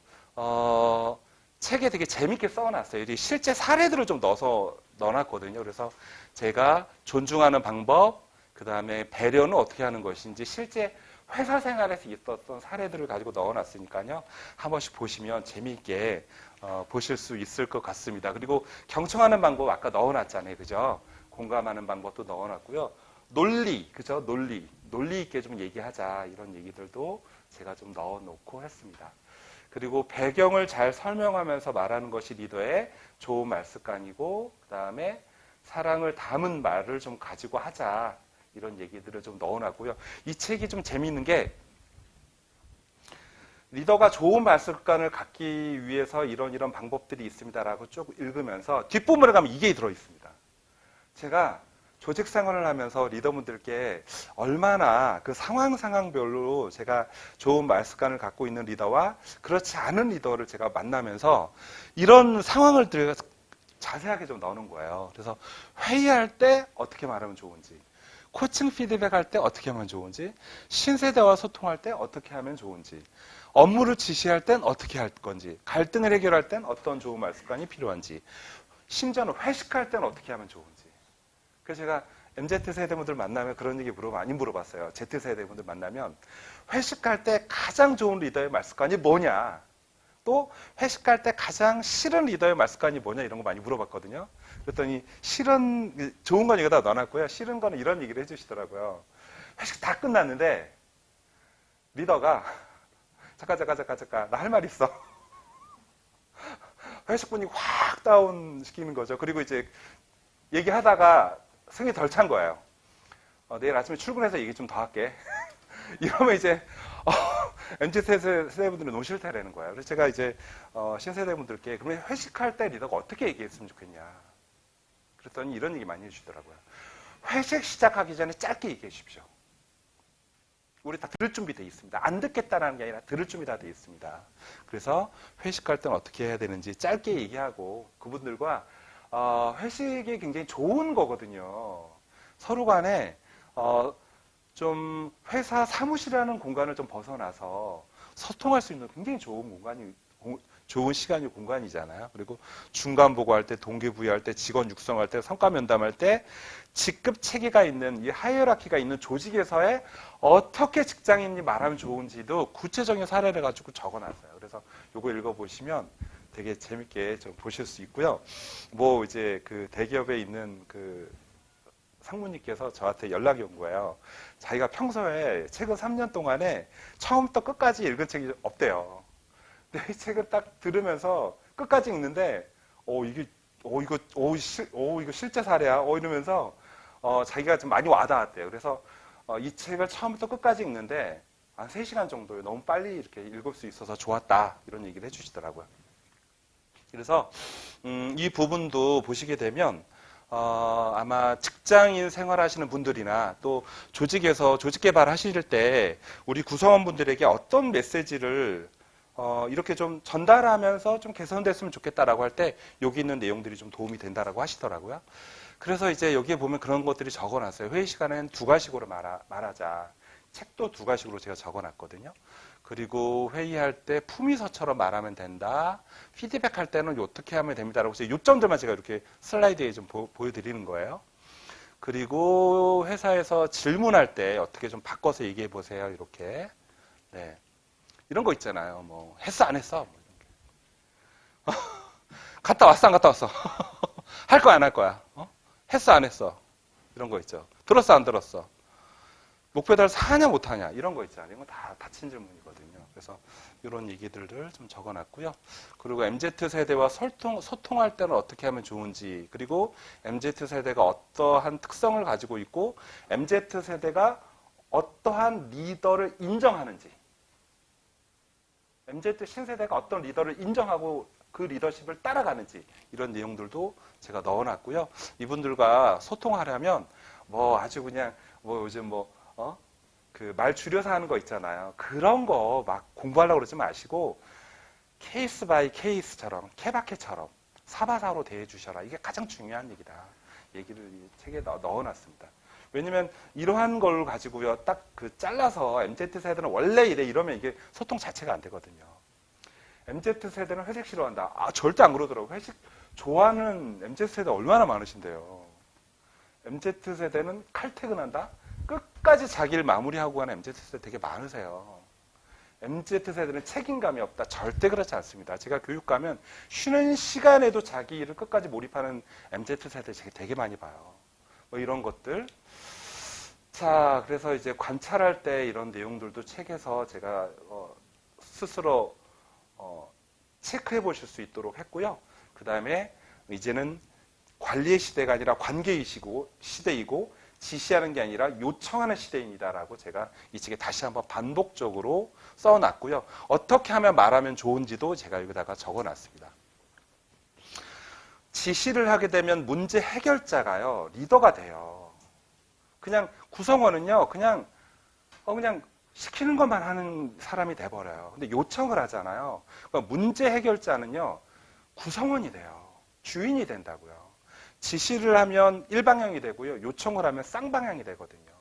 책에 되게 재밌게 써놨어요. 실제 사례들을 좀 넣어놨거든요. 그래서 제가 존중하는 방법, 그 다음에 배려는 어떻게 하는 것인지 실제 회사 생활에서 있었던 사례들을 가지고 넣어놨으니까요. 한 번씩 보시면 재미있게 보실 수 있을 것 같습니다. 그리고 경청하는 방법 아까 넣어놨잖아요. 그죠? 공감하는 방법도 넣어놨고요. 논리, 그죠? 논리 있게 좀 얘기하자. 이런 얘기들도 제가 좀 넣어놓고 했습니다. 그리고 배경을 잘 설명하면서 말하는 것이 리더의 좋은 말습관이고, 그 다음에 사랑을 담은 말을 좀 가지고 하자. 이런 얘기들을 좀 넣어놨고요. 이 책이 좀 재미있는 게 리더가 좋은 말습관을 갖기 위해서 이런 방법들이 있습니다라고 쭉 읽으면서 뒷부분에 가면 이게 들어있습니다. 제가 조직 생활을 하면서 리더분들께 얼마나 그 상황별로 제가 좋은 말습관을 갖고 있는 리더와 그렇지 않은 리더를 제가 만나면서 이런 상황을 자세하게 좀 넣는 거예요. 그래서 회의할 때 어떻게 말하면 좋은지, 코칭 피드백 할 때 어떻게 하면 좋은지, 신세대와 소통할 때 어떻게 하면 좋은지, 업무를 지시할 땐 어떻게 할 건지, 갈등을 해결할 땐 어떤 좋은 말습관이 필요한지, 심지어는 회식할 땐 어떻게 하면 좋은지. 그래서 제가 MZ세대분들 만나면 그런 얘기 많이 물어봤어요. Z세대분들 만나면 회식할 때 가장 좋은 리더의 말습관이 뭐냐, 또 회식할 때 가장 싫은 리더의 말습관이 뭐냐, 이런 거 많이 물어봤거든요. 그랬더니 좋은 건 여기다 넣어놨고요. 싫은 거는 이런 얘기를 해주시더라고요. 회식 다 끝났는데 리더가 잠깐 나 할 말 있어. 회식 분위기 확 다운 시키는 거죠. 그리고 이제 얘기하다가 성이 덜 찬 거예요. 내일 아침에 출근해서 얘기 좀 더 할게. 이러면 이제 MZ세대분들은 너무 싫다라는 거예요. 그래서 제가 이제 신세대분들께 그러면 회식할 때 리더가 어떻게 얘기했으면 좋겠냐. 그랬더니 이런 얘기 많이 해주시더라고요. 회식 시작하기 전에 짧게 얘기해 주십시오. 우리 다 들을 준비 돼 있습니다. 안 듣겠다는 게 아니라 들을 준비 다 돼 있습니다. 그래서 회식할 때는 어떻게 해야 되는지 짧게 얘기하고 그분들과 회식이 굉장히 좋은 거거든요. 서로 간에 좀 회사 사무실이라는 공간을 좀 벗어나서 소통할 수 있는 굉장히 좋은 공간이 좋은 시간이 공간이잖아요. 그리고 중간 보고할 때, 동기부여할 때, 직원 육성할 때, 성과 면담할 때 직급 체계가 있는 이 하이어라키가 있는 조직에서의 어떻게 직장인이 말하면 좋은지도 구체적인 사례를 가지고 적어놨어요. 그래서 이거 읽어보시면 되게 재밌게 좀 보실 수 있고요. 뭐 이제 그 대기업에 있는 그 상무님께서 저한테 연락이 온 거예요. 자기가 평소에 최근 3년 동안에 처음부터 끝까지 읽은 책이 없대요. 근데 이 책을 딱 들으면서 끝까지 읽는데, 이거 실제 사례야. 이러면서, 자기가 좀 많이 와닿았대요. 그래서, 이 책을 처음부터 끝까지 읽는데, 한 3시간 정도에 너무 빨리 이렇게 읽을 수 있어서 좋았다. 이런 얘기를 해주시더라고요. 그래서, 이 부분도 보시게 되면, 아마 직장인 생활하시는 분들이나 또 조직에서 조직 개발하실 때 우리 구성원분들에게 어떤 메시지를 이렇게 좀 전달하면서 좀 개선됐으면 좋겠다라고 할 때 여기 있는 내용들이 좀 도움이 된다라고 하시더라고요. 그래서 이제 여기에 보면 그런 것들이 적어놨어요. 회의 시간에는 2가식으로 말하자. 책도 2가식으로 제가 적어놨거든요. 그리고 회의할 때 품위서처럼 말하면 된다. 피드백할 때는 어떻게 하면 됩니다라고 해서 요점들만 제가 이렇게 슬라이드에 좀 보여드리는 거예요. 그리고 회사에서 질문할 때 어떻게 좀 바꿔서 얘기해 보세요. 이렇게. 네. 이런 거 있잖아요. 뭐 했어 안 했어? 뭐 이런 게. 갔다 왔어 안 갔다 왔어? 할 거야 안 할 거야? 했어 안 했어? 이런 거 있죠. 들었어 안 들었어? 목표 달성 하냐 못하냐 이런 거 있잖아요. 이건 다 닫힌 질문이거든요. 그래서 이런 얘기들을 좀 적어놨고요. 그리고 MZ세대와 소통할 때는 어떻게 하면 좋은지, 그리고 MZ세대가 어떠한 특성을 가지고 있고 MZ세대가 어떠한 리더를 인정하는지, MZ 신세대가 어떤 리더를 인정하고 그 리더십을 따라가는지, 이런 내용들도 제가 넣어놨고요. 이분들과 소통하려면 뭐 아주 그냥 뭐 요즘 그 말 줄여서 하는 거 있잖아요. 그런 거 막 공부하려고 그러지 마시고 케이스 바이 케이스처럼 케바케처럼 사바사로 대해주셔라. 이게 가장 중요한 얘기다. 얘기를 이 책에 넣어놨습니다. 왜냐면 이러한 걸 가지고요, 딱 그 잘라서 MZ세대는 원래 이래 이러면 이게 소통 자체가 안 되거든요. MZ세대는 회식 싫어한다. 절대 안 그러더라고요. 회식 좋아하는 MZ세대 얼마나 많으신데요. MZ세대는 칼퇴근한다? 끝까지 자기를 마무리하고 가는 MZ세대 되게 많으세요. MZ세대는 책임감이 없다. 절대 그렇지 않습니다. 제가 교육 가면 쉬는 시간에도 자기 일을 끝까지 몰입하는 MZ세대 되게 많이 봐요. 뭐 이런 것들. 자, 그래서 이제 관찰할 때 이런 내용들도 책에서 제가 스스로 체크해 보실 수 있도록 했고요. 그 다음에 이제는 관리의 시대가 아니라 관계의 시대이고 지시하는 게 아니라 요청하는 시대입니다라고 제가 이 책에 다시 한번 반복적으로 써놨고요. 어떻게 하면 말하면 좋은지도 제가 여기다가 적어놨습니다. 지시를 하게 되면 문제 해결자가요, 리더가 돼요. 그냥 구성원은요, 그냥 시키는 것만 하는 사람이 돼버려요. 근데 요청을 하잖아요. 그러니까 문제 해결자는요, 구성원이 돼요. 주인이 된다고요. 지시를 하면 일방향이 되고요. 요청을 하면 쌍방향이 되거든요.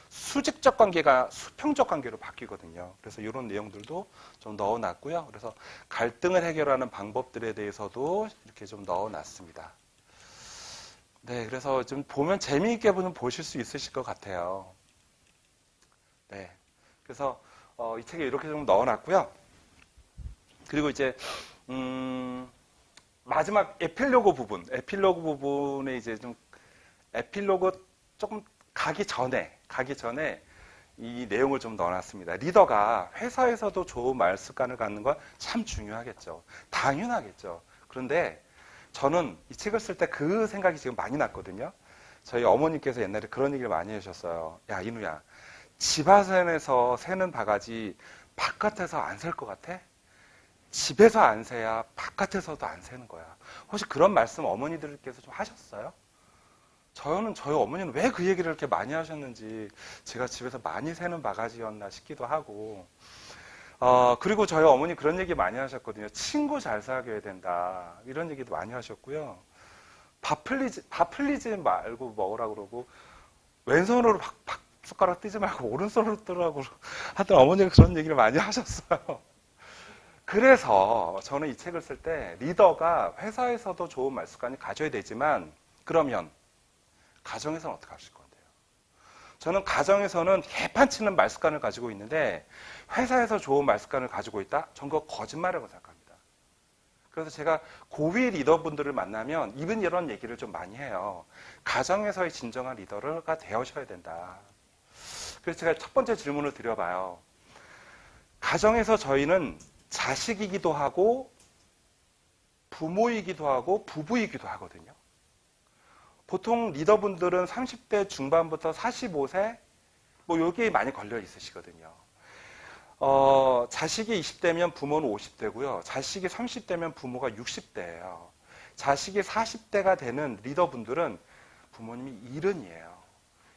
수직적 관계가 수평적 관계로 바뀌거든요. 그래서 이런 내용들도 좀 넣어놨고요. 그래서 갈등을 해결하는 방법들에 대해서도 이렇게 좀 넣어놨습니다. 네, 그래서 좀 보면 재미있게 보실 수 있으실 것 같아요. 네, 그래서 이 책에 이렇게 좀 넣어놨고요. 그리고 이제 마지막 에필로그 부분에 이제 좀 에필로그 조금 가기 전에 이 내용을 좀 넣어놨습니다. 리더가 회사에서도 좋은 말 습관을 갖는 건 참 중요하겠죠. 당연하겠죠. 그런데 저는 이 책을 쓸 때 그 생각이 지금 많이 났거든요. 저희 어머님께서 옛날에 그런 얘기를 많이 하셨어요. 야, 인우야, 집 안에서 새는 바가지 바깥에서 안 셀 것 같아? 집에서 안 새야 바깥에서도 안 새는 거야. 혹시 그런 말씀 어머니들께서 좀 하셨어요? 저희 어머니는 왜 그 얘기를 이렇게 많이 하셨는지 제가 집에서 많이 새는 바가지였나 싶기도 하고, 그리고 저희 어머니 그런 얘기 많이 하셨거든요. 친구 잘 사귀어야 된다. 이런 얘기도 많이 하셨고요. 밥 흘리지 말고 먹으라 그러고, 왼손으로 숟가락 띄지 말고 오른손으로 뜨라고 하던 어머니가 그런 얘기를 많이 하셨어요. 그래서 저는 이 책을 쓸 때 리더가 회사에서도 좋은 말습관을 가져야 되지만 그러면 가정에서는 어떻게 하실 건데요? 저는 가정에서는 개판치는 말습관을 가지고 있는데 회사에서 좋은 말습관을 가지고 있다? 전 그거 거짓말이라고 생각합니다. 그래서 제가 고위 리더분들을 만나면 이분 이런 얘기를 좀 많이 해요. 가정에서의 진정한 리더가 되어셔야 된다. 그래서 제가 첫 번째 질문을 드려봐요. 가정에서 저희는 자식이기도 하고 부모이기도 하고 부부이기도 하거든요. 보통 리더분들은 30대 중반부터 45세 뭐 여기에 많이 걸려 있으시거든요. 자식이 20대면 부모는 50대고요. 자식이 30대면 부모가 60대예요. 자식이 40대가 되는 리더분들은 부모님이 70이에요.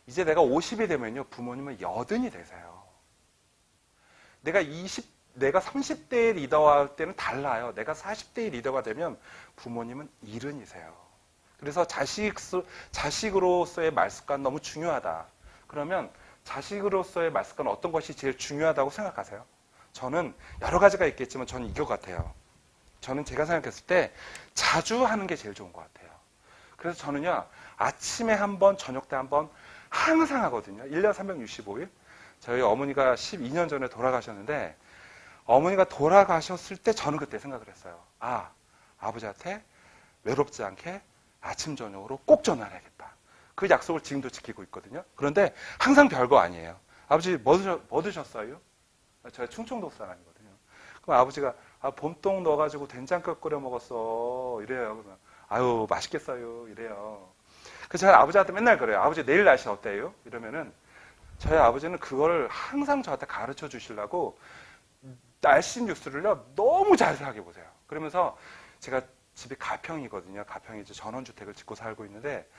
이제 내가 50이 되면요. 부모님은 80이 되세요. 내가 30대의 리더할 때는 달라요. 내가 40대의 리더가 되면 부모님은 70이세요. 그래서 자식으로서의 말습관 너무 중요하다. 그러면 자식으로서의 말습관 어떤 것이 제일 중요하다고 생각하세요? 저는 여러 가지가 있겠지만 저는 이거 같아요. 저는 제가 생각했을 때 자주 하는 게 제일 좋은 것 같아요. 그래서 저는요. 아침에 한 번, 저녁 때 한 번 항상 하거든요. 1년 365일. 저희 어머니가 12년 전에 돌아가셨는데 어머니가 돌아가셨을 때 저는 그때 생각을 했어요. 아버지한테 외롭지 않게 아침 저녁으로 꼭 전화를 해야겠다. 그 약속을 지금도 지키고 있거든요. 그런데 항상 별거 아니에요. 아버지 뭐 드셨어요? 제가 충청도 사람이거든요. 그럼 아버지가 봄동 넣어가지고 된장국 끓여 먹었어 이래요. 그러면 아유 맛있겠어요 이래요. 그래서 제가 아버지한테 맨날 그래요. 아버지 내일 날씨 어때요? 이러면은 저희 아버지는 그걸 항상 저한테 가르쳐 주시려고 날씨 뉴스를요 너무 자세하게 보세요. 그러면서 제가 집이 가평이거든요. 가평에 이제 전원주택을 짓고 살고 있는데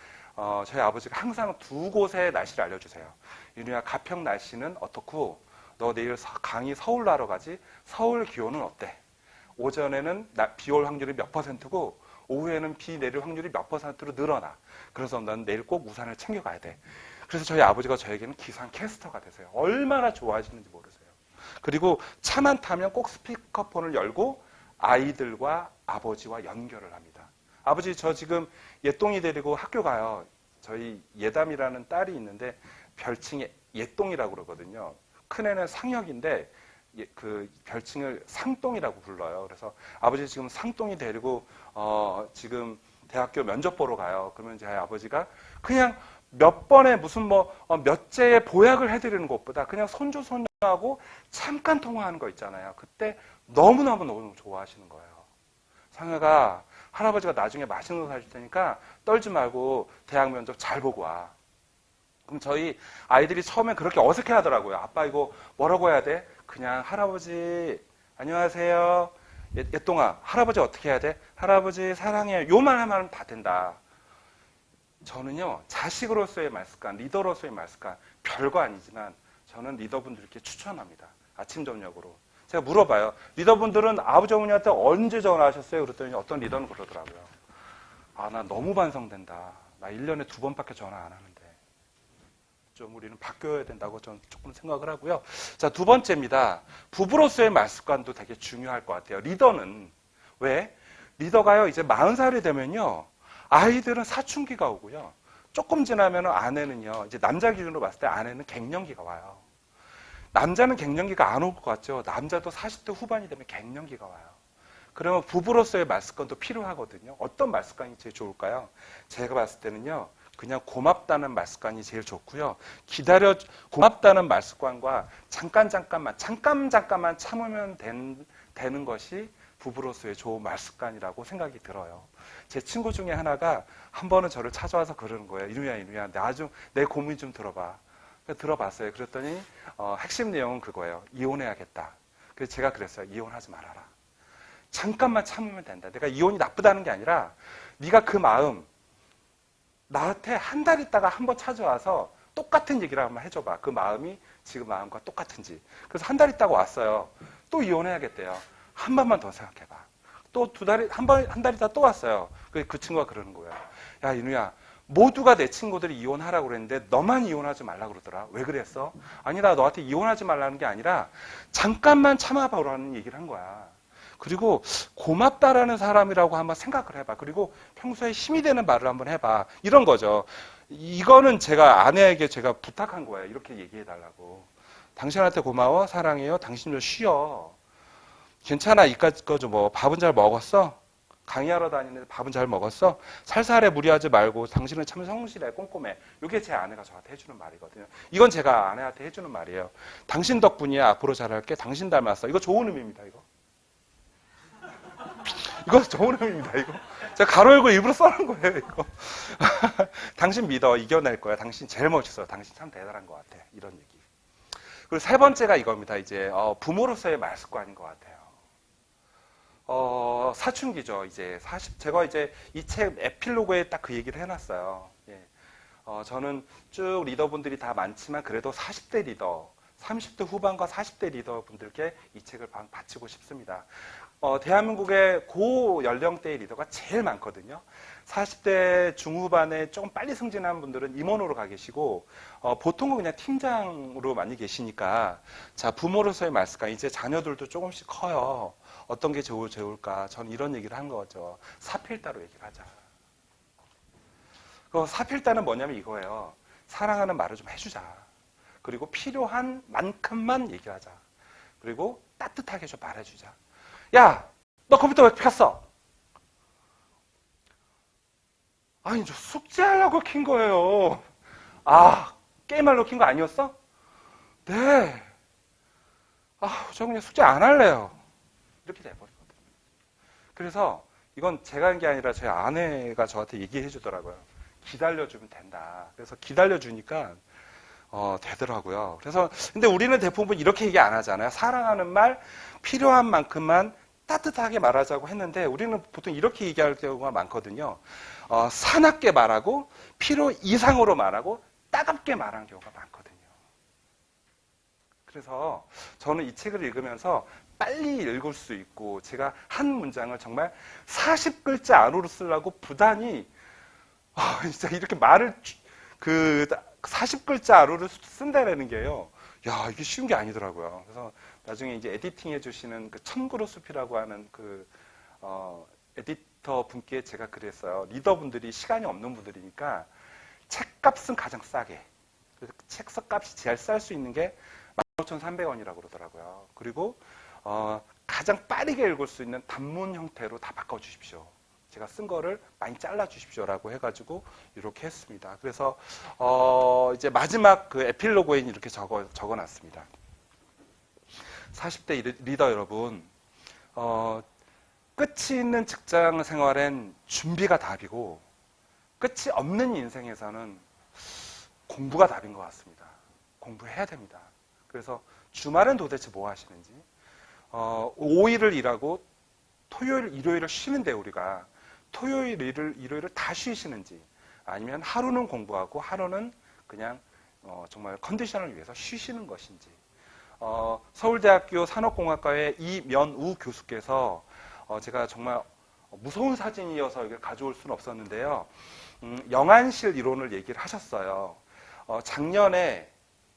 저희 아버지가 항상 두 곳의 날씨를 알려주세요. 윤희야 가평 날씨는 어떻고 너 내일 강의 서울 나러 가지? 서울 기온은 어때? 오전에는 비 올 확률이 몇 %고 오후에는 비 내릴 확률이 몇 %로 늘어나. 그래서 넌 내일 꼭 우산을 챙겨가야 돼. 그래서 저희 아버지가 저에게는 기상 캐스터가 되세요. 얼마나 좋아하시는지 모르세요. 그리고 차만 타면 꼭 스피커폰을 열고 아이들과 아버지와 연결을 합니다. 아버지 저 지금 예똥이 데리고 학교 가요. 저희 예담이라는 딸이 있는데 별칭이 예똥이라고 그러거든요. 큰애는 상혁인데 그 별칭을 상똥이라고 불러요. 그래서 아버지 지금 상똥이 데리고 지금 대학교 면접 보러 가요. 그러면 제 아버지가 그냥 몇 번에 무슨 몇째의 보약을 해드리는 것보다 그냥 손주 손녀하고 잠깐 통화하는 거 있잖아요. 그때 너무 좋아하시는 거예요. 상혁아, 할아버지가 나중에 맛있는 거 사줄 테니까 떨지 말고 대학 면접 잘 보고 와. 그럼 저희 아이들이 처음엔 그렇게 어색해 하더라고요. 아빠 이거 뭐라고 해야 돼? 그냥 할아버지 안녕하세요. 예똥아 할아버지 어떻게 해야 돼? 할아버지 사랑해요. 요만 하면 다 된다. 저는요 자식으로서의 말습관, 리더로서의 말습관 별거 아니지만 저는 리더분들께 추천합니다. 아침 저녁으로. 제가 물어봐요. 리더분들은 아버지 어머니한테 언제 전화하셨어요? 그랬더니 어떤 리더는 그러더라고요. 나 너무 반성된다. 나 1년에 2번밖에 전화 안 하는데. 좀 우리는 바뀌어야 된다고 저는 조금 생각을 하고요. 자, 두 번째입니다. 부부로서의 말습관도 되게 중요할 것 같아요. 리더는 왜? 리더가요 이제 40살이 되면요 아이들은 사춘기가 오고요. 조금 지나면 아내는요 이제 남자 기준으로 봤을 때 아내는 갱년기가 와요. 남자는 갱년기가 안 올 것 같죠. 남자도 40대 후반이 되면 갱년기가 와요. 그러면 부부로서의 말습관도 필요하거든요. 어떤 말습관이 제일 좋을까요? 제가 봤을 때는요. 그냥 고맙다는 말습관이 제일 좋고요. 고맙다는 말습관과 잠깐만 참으면 되는 것이 부부로서의 좋은 말습관이라고 생각이 들어요. 제 친구 중에 하나가 한 번은 저를 찾아와서 그러는 거예요. 이누야, 내 고민 좀 들어봐. 들어봤어요. 그랬더니 핵심 내용은 그거예요. 이혼해야겠다. 그래서 제가 그랬어요. 이혼하지 말아라. 잠깐만 참으면 된다. 내가 이혼이 나쁘다는 게 아니라 네가 그 마음 나한테 한 달 있다가 한번 찾아와서 똑같은 얘기를 한번 해줘봐. 그 마음이 지금 마음과 똑같은지. 그래서 한 달 있다가 왔어요. 또 이혼해야겠대요. 한 번만 더 생각해봐. 또 한 달 있다 또 왔어요. 그 친구가 그러는 거예요. 야, 이누야, 모두가 내 친구들이 이혼하라고 그랬는데 너만 이혼하지 말라고 그러더라. 왜 그랬어? 아니, 나 너한테 이혼하지 말라는 게 아니라 잠깐만 참아보라는 얘기를 한 거야. 그리고 고맙다라는 사람이라고 한번 생각을 해봐. 그리고 평소에 힘이 되는 말을 한번 해봐. 이런 거죠. 이거는 제가 아내에게 제가 부탁한 거예요. 이렇게 얘기해 달라고. 당신한테 고마워, 사랑해요. 당신 좀 쉬어. 괜찮아, 이까짓 거죠. 뭐 밥은 잘 먹었어? 강의하러 다니는데 밥은 잘 먹었어? 살살해 무리하지 말고 당신은 참 성실해, 꼼꼼해. 이게 제 아내가 저한테 해주는 말이거든요. 이건 제가 아내한테 해주는 말이에요. 당신 덕분이야, 앞으로 잘할게. 당신 닮았어. 이거 좋은 의미입니다. 이거 좋은 의미입니다. 이거 제가 가로 열고 일부러 써는 거예요. 이거 당신 믿어, 이겨낼 거야. 당신 제일 멋있어. 당신 참 대단한 것 같아. 이런 얘기. 그리고 세 번째가 이겁니다. 이제 부모로서의 말습관인 것 같아요. 사춘기죠. 이제 제가 이제 이 책 에필로그에 딱 그 얘기를 해놨어요. 예. 저는 쭉 리더분들이 다 많지만 그래도 40대 리더, 30대 후반과 40대 리더분들께 이 책을 바치고 싶습니다. 대한민국의 고 연령대의 리더가 제일 많거든요. 40대 중후반에 조금 빨리 승진한 분들은 임원으로 가 계시고, 보통은 그냥 팀장으로 많이 계시니까, 자, 부모로서의 말씀과 이제 자녀들도 조금씩 커요. 어떤 게 좋을까? 저는 이런 얘기를 한 거죠. 사필다로 얘기를 하자. 사필다는 뭐냐면 이거예요. 사랑하는 말을 좀 해주자. 그리고 필요한 만큼만 얘기하자. 그리고 따뜻하게 좀 말해주자. 야, 너 컴퓨터 왜 켰어? 아니, 저 숙제하려고 킨 거예요. 아, 게임하려고 킨 거 아니었어? 네. 저 그냥 숙제 안 할래요. 이렇게 돼버리거든요. 그래서 이건 제가 한 게 아니라 제 아내가 저한테 얘기해 주더라고요. 기다려주면 된다. 그래서 기다려주니까 되더라고요. 그래서 근데 우리는 대부분 이렇게 얘기 안 하잖아요. 사랑하는 말 필요한 만큼만 따뜻하게 말하자고 했는데 우리는 보통 이렇게 얘기할 경우가 많거든요. 사납게 말하고 필요 이상으로 말하고 따갑게 말하는 경우가 많거든요. 그래서 저는 이 책을 읽으면서 빨리 읽을 수 있고 제가 한 문장을 정말 40글자 안으로 쓰려고 부단히 진짜 이렇게 말을 40글자 안으로 쓴다라는 게요. 야, 이게 쉬운 게 아니더라고요. 그래서 나중에 이제 에디팅 해주시는 그 천그루 숲이라고 하는 에디터 분께 제가 그랬어요. 리더분들이 시간이 없는 분들이니까 책값은 가장 싸게. 그래서 책값이 제일 쌀 수 있는 게 15,300원이라고 그러더라고요. 그리고 가장 빠르게 읽을 수 있는 단문 형태로 다 바꿔주십시오. 제가 쓴 거를 많이 잘라주십시오라고 해가지고 이렇게 했습니다. 그래서 이제 마지막 그 에필로그에 이렇게 적어놨습니다. 40대 리더 여러분, 끝이 있는 직장 생활엔 준비가 답이고 끝이 없는 인생에서는 공부가 답인 것 같습니다. 공부해야 됩니다. 그래서 주말은 도대체 뭐 하시는지 5일을 일하고 토요일, 일요일을 쉬는데 우리가 토요일, 일요일을 다 쉬시는지 아니면 하루는 공부하고 하루는 그냥 정말 컨디션을 위해서 쉬시는 것인지 서울대학교 산업공학과의 이면우 교수께서 제가 정말 무서운 사진이어서 이걸 가져올 수는 없었는데요. 영안실 이론을 얘기를 하셨어요. 작년에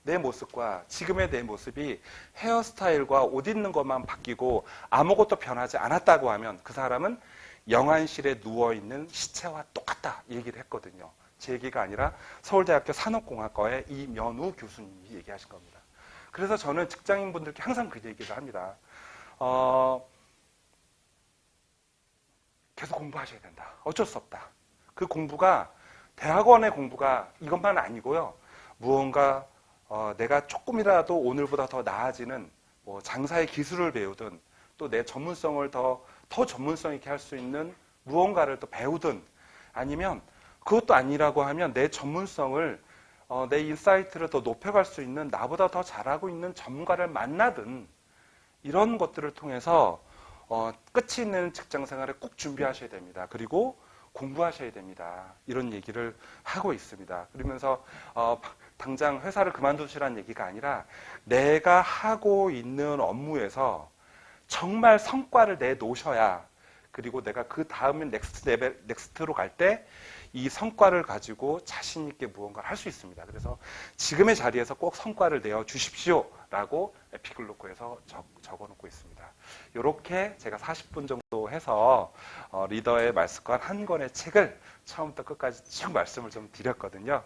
내 모습과 지금의 내 모습이 헤어스타일과 옷 입는 것만 바뀌고 아무것도 변하지 않았다고 하면 그 사람은 영안실에 누워있는 시체와 똑같다 얘기를 했거든요. 제 얘기가 아니라 서울대학교 산업공학과의 이면우 교수님이 얘기하신 겁니다. 그래서 저는 직장인분들께 항상 그 얘기를 합니다. 계속 공부하셔야 된다. 어쩔 수 없다. 그 공부가 대학원의 공부가 이것만 아니고요. 무언가 내가 조금이라도 오늘보다 더 나아지는 뭐 장사의 기술을 배우든 또 내 전문성을 더 전문성 있게 할 수 있는 무언가를 또 배우든 아니면 그것도 아니라고 하면 내 전문성을 내 인사이트를 더 높여갈 수 있는 나보다 더 잘하고 있는 전문가를 만나든 이런 것들을 통해서 끝이 있는 직장 생활을 꼭 준비하셔야 됩니다. 그리고 공부하셔야 됩니다. 이런 얘기를 하고 있습니다. 그러면서 당장 회사를 그만두시라는 얘기가 아니라 내가 하고 있는 업무에서 정말 성과를 내놓으셔야 그리고 내가 그 다음에 넥스트로 갈 때 이 성과를 가지고 자신 있게 무언가를 할 수 있습니다. 그래서 지금의 자리에서 꼭 성과를 내어 주십시오라고 에피글로코에서 적어놓고 있습니다. 이렇게 제가 40분 정도 해서 리더의 말습관 한 권의 책을 처음부터 끝까지 쭉 말씀을 좀 드렸거든요.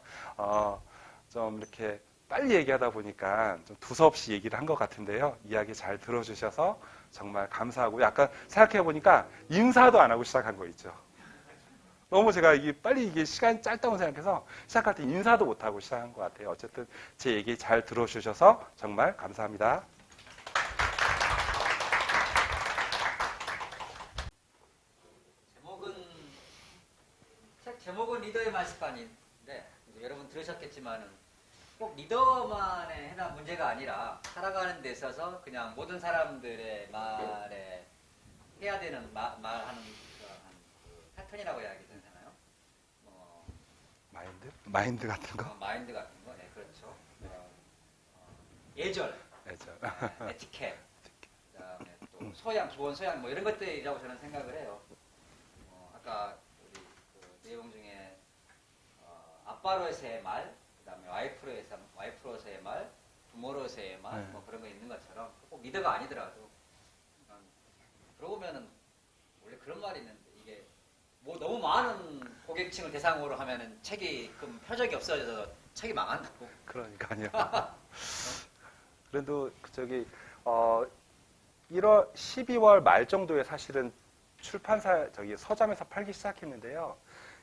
좀 이렇게 빨리 얘기하다 보니까 좀 두서없이 얘기를 한 것 같은데요. 이야기 잘 들어주셔서 정말 감사하고, 약간 생각해 보니까 인사도 안 하고 시작한 거 있죠. 너무 제가 이게 시간이 짧다고 생각해서 시작할 때 인사도 못 하고 시작한 것 같아요. 어쨌든 제 얘기 잘 들어주셔서 정말 감사합니다. 책 제목은 리더의 말습관인데, 여러분 들으셨겠지만은 꼭 리더만에 해당 문제가 아니라 살아가는 데 있어서 그냥 모든 사람들의 말에 해야 되는 말하는 그 패턴이라고 이야기 되잖아요. 마인드 같은 거? 마인드 같은 거, 네, 그렇죠. 예절, 애절. 에티켓, 그다음에 또 소양, 기본 소양 뭐 이런 것들이라고 저는 생각을 해요. 아까 우리 그 내용 중에 아빠로서의 말, 그다음에 와이프로서의 말, 부모로서의 말, 네. 뭐 그런 거 있는 것처럼 꼭 리더가 아니더라도 그러고 보면은 원래 그런 말이 있는데, 이게 뭐 너무 많은 고객층을 대상으로 하면은 책이 그럼 표적이 없어져서 책이 망한다고. 그러니까요. 그래도 저기 12월 말 정도에 사실은 출판사 서점에서 팔기 시작했는데요.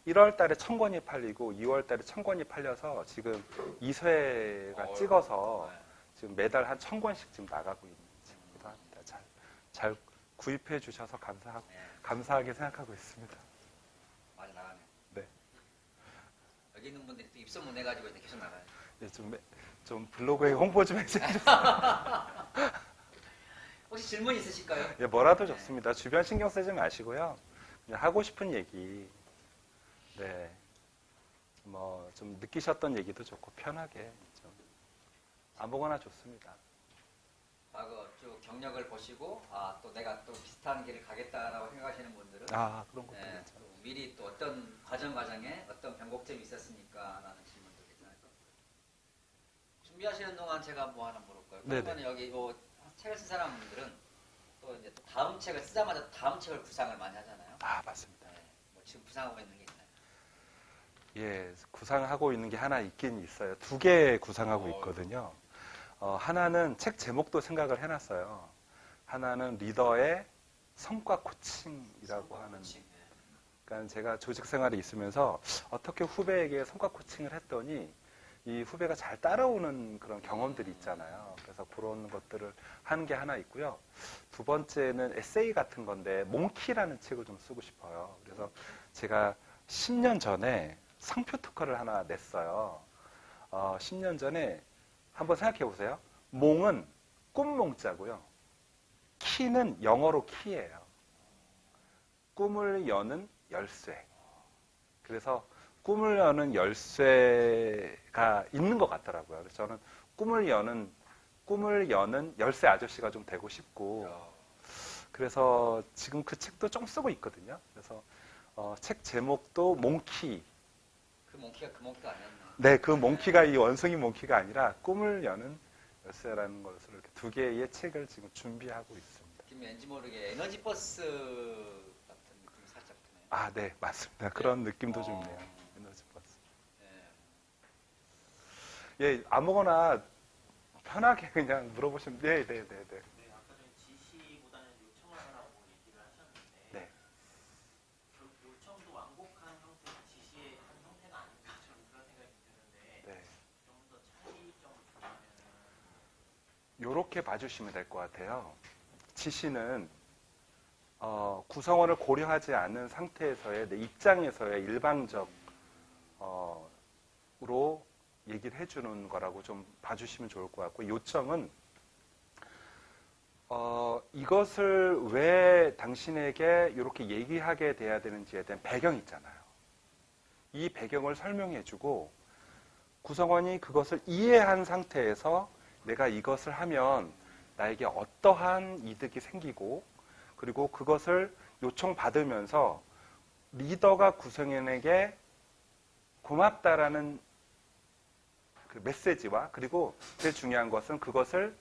1월 달에 1000권이 팔리고 2월 달에 1000권이 팔려서 지금 2쇄가 찍어서 지금 매달 한 1000권씩 지금 나가고 있는 책이기도 합니다. 잘 구입해 주셔서 감사하게 생각하고 있습니다. 많이 나가네. 네. 여기 있는 분들이 또 입소문 내가지고 이제 계속 나가요. 네, 좀 블로그에 홍보 좀 해주세요. 혹시 질문 있으실까요? 예, 뭐라도 좋습니다. 주변 신경 쓰지 마시고요. 그냥 하고 싶은 얘기, 네, 뭐 좀 느끼셨던 얘기도 좋고 편하게 좀 아무거나 좋습니다. 과거 쭉 경력을 보시고 또 내가 또 비슷한 길을 가겠다라고 생각하시는 분들은 그런 것도 네, 괜찮아요. 또 미리 또 어떤 과정에 어떤 변곡점이 있었으니까 라는 질문도 괜찮을 것 같아요. 준비하시는 동안 제가 뭐 하나 물을까요? 네네. 그러면 여기 뭐 책을 쓴 사람들은 또 이제 또 다음 책을 쓰자마자 다음 책을 구상을 많이 하잖아요. 맞습니다. 네, 뭐 지금 구상하고 있는 게 있나요? 예, 구상하고 있는 게 하나 있긴 있어요. 2개 구상하고 있거든요. 하나는 책 제목도 생각을 해놨어요. 하나는 리더의 성과 코칭이라고 하는. 그러니까 제가 조직 생활에 있으면서 어떻게 후배에게 성과 코칭을 했더니 이 후배가 잘 따라오는 그런 경험들이 있잖아요. 그래서 그런 것들을 하는 게 하나 있고요. 두 번째는 에세이 같은 건데 몽키라는 책을 좀 쓰고 싶어요. 그래서 제가 10년 전에 상표 특허를 하나 냈어요. 10년 전에 한번 생각해 보세요. 몽은 꿈몽자고요. 키는 영어로 키예요. 꿈을 여는 열쇠. 그래서 꿈을 여는 열쇠가 있는 것 같더라고요. 그래서 저는 꿈을 여는 열쇠 아저씨가 좀 되고 싶고, 그래서 지금 그 책도 좀 쓰고 있거든요. 그래서 책 제목도 몽키. 그 몽키가 아니었나? 네, 그 몽키가 이 원숭이 몽키가 아니라 꿈을 여는 열쇠라는 것으로 이렇게 2개의 책을 지금 준비하고 있습니다. 지금 왠지 모르게 에너지 버스 같은 느낌이 살짝 드네요. 네, 맞습니다. 그런 느낌도 좀 있네요. 에너지 버스. 네. 예, 아무거나 편하게 그냥 물어보시면, 네. 네, 아까 전에 지시보다는 요청을 하라고 얘기를 하셨는데, 네. 그 요청도 완곡한 형태가 지시의 한 형태가 아닌가 저는 그런 생각이 드는데, 네. 좀 더 차이점을 주자면, 요렇게 봐주시면 될 것 같아요. 지시는 구성원을 고려하지 않는 상태에서의 내 입장에서의 일방적으로 얘기를 해주는 거라고 좀 봐주시면 좋을 것 같고, 요청은 이것을 왜 당신에게 이렇게 얘기하게 돼야 되는지에 대한 배경이 있잖아요. 이 배경을 설명해주고 구성원이 그것을 이해한 상태에서 내가 이것을 하면 나에게 어떠한 이득이 생기고, 그리고 그것을 요청받으면서 리더가 구성원에게 고맙다라는 그 메시지와, 그리고 제일 중요한 것은 그것을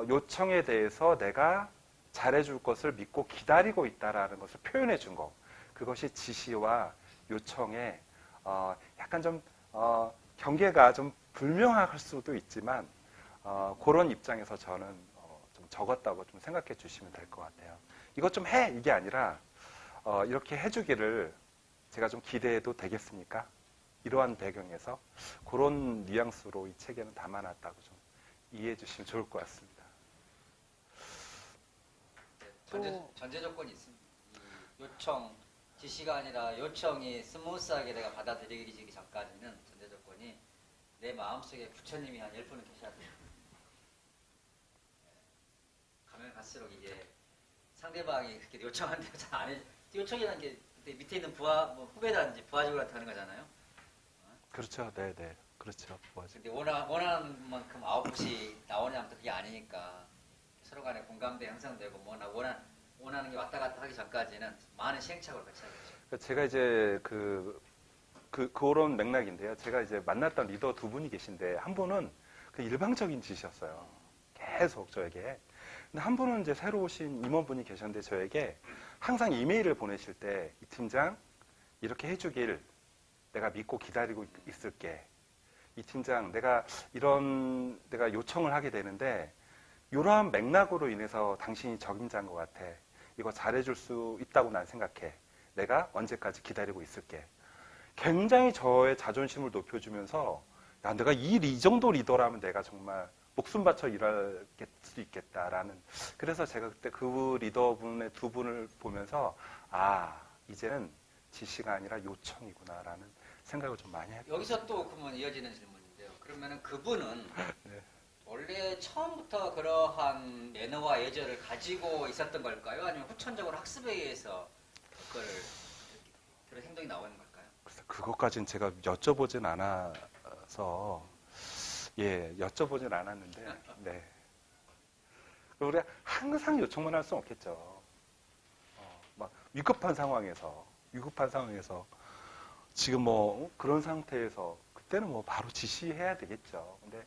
요청에 대해서 내가 잘해줄 것을 믿고 기다리고 있다라는 것을 표현해 준 거. 그것이 지시와 요청의 약간 좀 경계가 좀 불명확할 수도 있지만 그런 입장에서 저는 좀 적었다고 좀 생각해 주시면 될 것 같아요. 이것 좀 해! 이게 아니라 이렇게 해주기를 제가 좀 기대해도 되겠습니까? 이러한 배경에서 그런 뉘앙스로 이 책에는 담아놨다고 좀 이해해 주시면 좋을 것 같습니다. 전제 조건이 있습니다. 이 요청, 지시가 아니라 요청이 스무스하게 내가 받아들이기 전까지는 전제 조건이 내 마음속에 부처님이 한 10분은 계셔야 돼요. 가면 갈수록 이게 상대방이 그렇게 요청한다고 잘 안 해. 요청이라는 게 밑에 있는 부하, 뭐 후배라든지 부하직원한테 하는 거잖아요. 그렇죠. 네네. 그렇죠. 맞아요. 근데 원하는 만큼 아웃풋이 나오냐면 그게 아니니까 서로 간에 공감대 형성되고 원하는 게 왔다 갔다 하기 전까지는 많은 시행착오를 거쳐야겠죠. 제가 이제 그런 맥락인데요. 제가 이제 만났던 리더 두 분이 계신데 한 분은 그 일방적인 짓이었어요. 계속 저에게. 근데 한 분은 이제 새로 오신 임원분이 계셨는데 저에게 항상 이메일을 보내실 때 이 팀장 이렇게 해주길 내가 믿고 기다리고 있을게. 이 팀장 내가 요청을 하게 되는데 이러한 맥락으로 인해서 당신이 적임자인 것 같아. 이거 잘해줄 수 있다고 난 생각해. 내가 언제까지 기다리고 있을게. 굉장히 저의 자존심을 높여주면서 야, 내가 이 정도 리더라면 내가 정말 목숨 바쳐 일할 수 있겠다라는. 그래서 제가 그때 그 리더분의 두 분을 보면서 이제는 지시가 아니라 요청이구나라는 생각을 좀 많이 했어요. 여기서 또 그러면 이어지는 질문인데요. 그러면은 그분은 네. 원래 처음부터 그러한 매너와 예절을 가지고 있었던 걸까요? 아니면 후천적으로 학습에 의해서 그런 행동이 나오는 걸까요? 그래서 그것까지는 제가 여쭤보진 않아서 여쭤보진 않았는데 네. 우리가 항상 요청만 할 수는 없겠죠. 막 위급한 상황에서 지금 뭐 그런 상태에서 그때는 뭐 바로 지시해야 되겠죠. 근데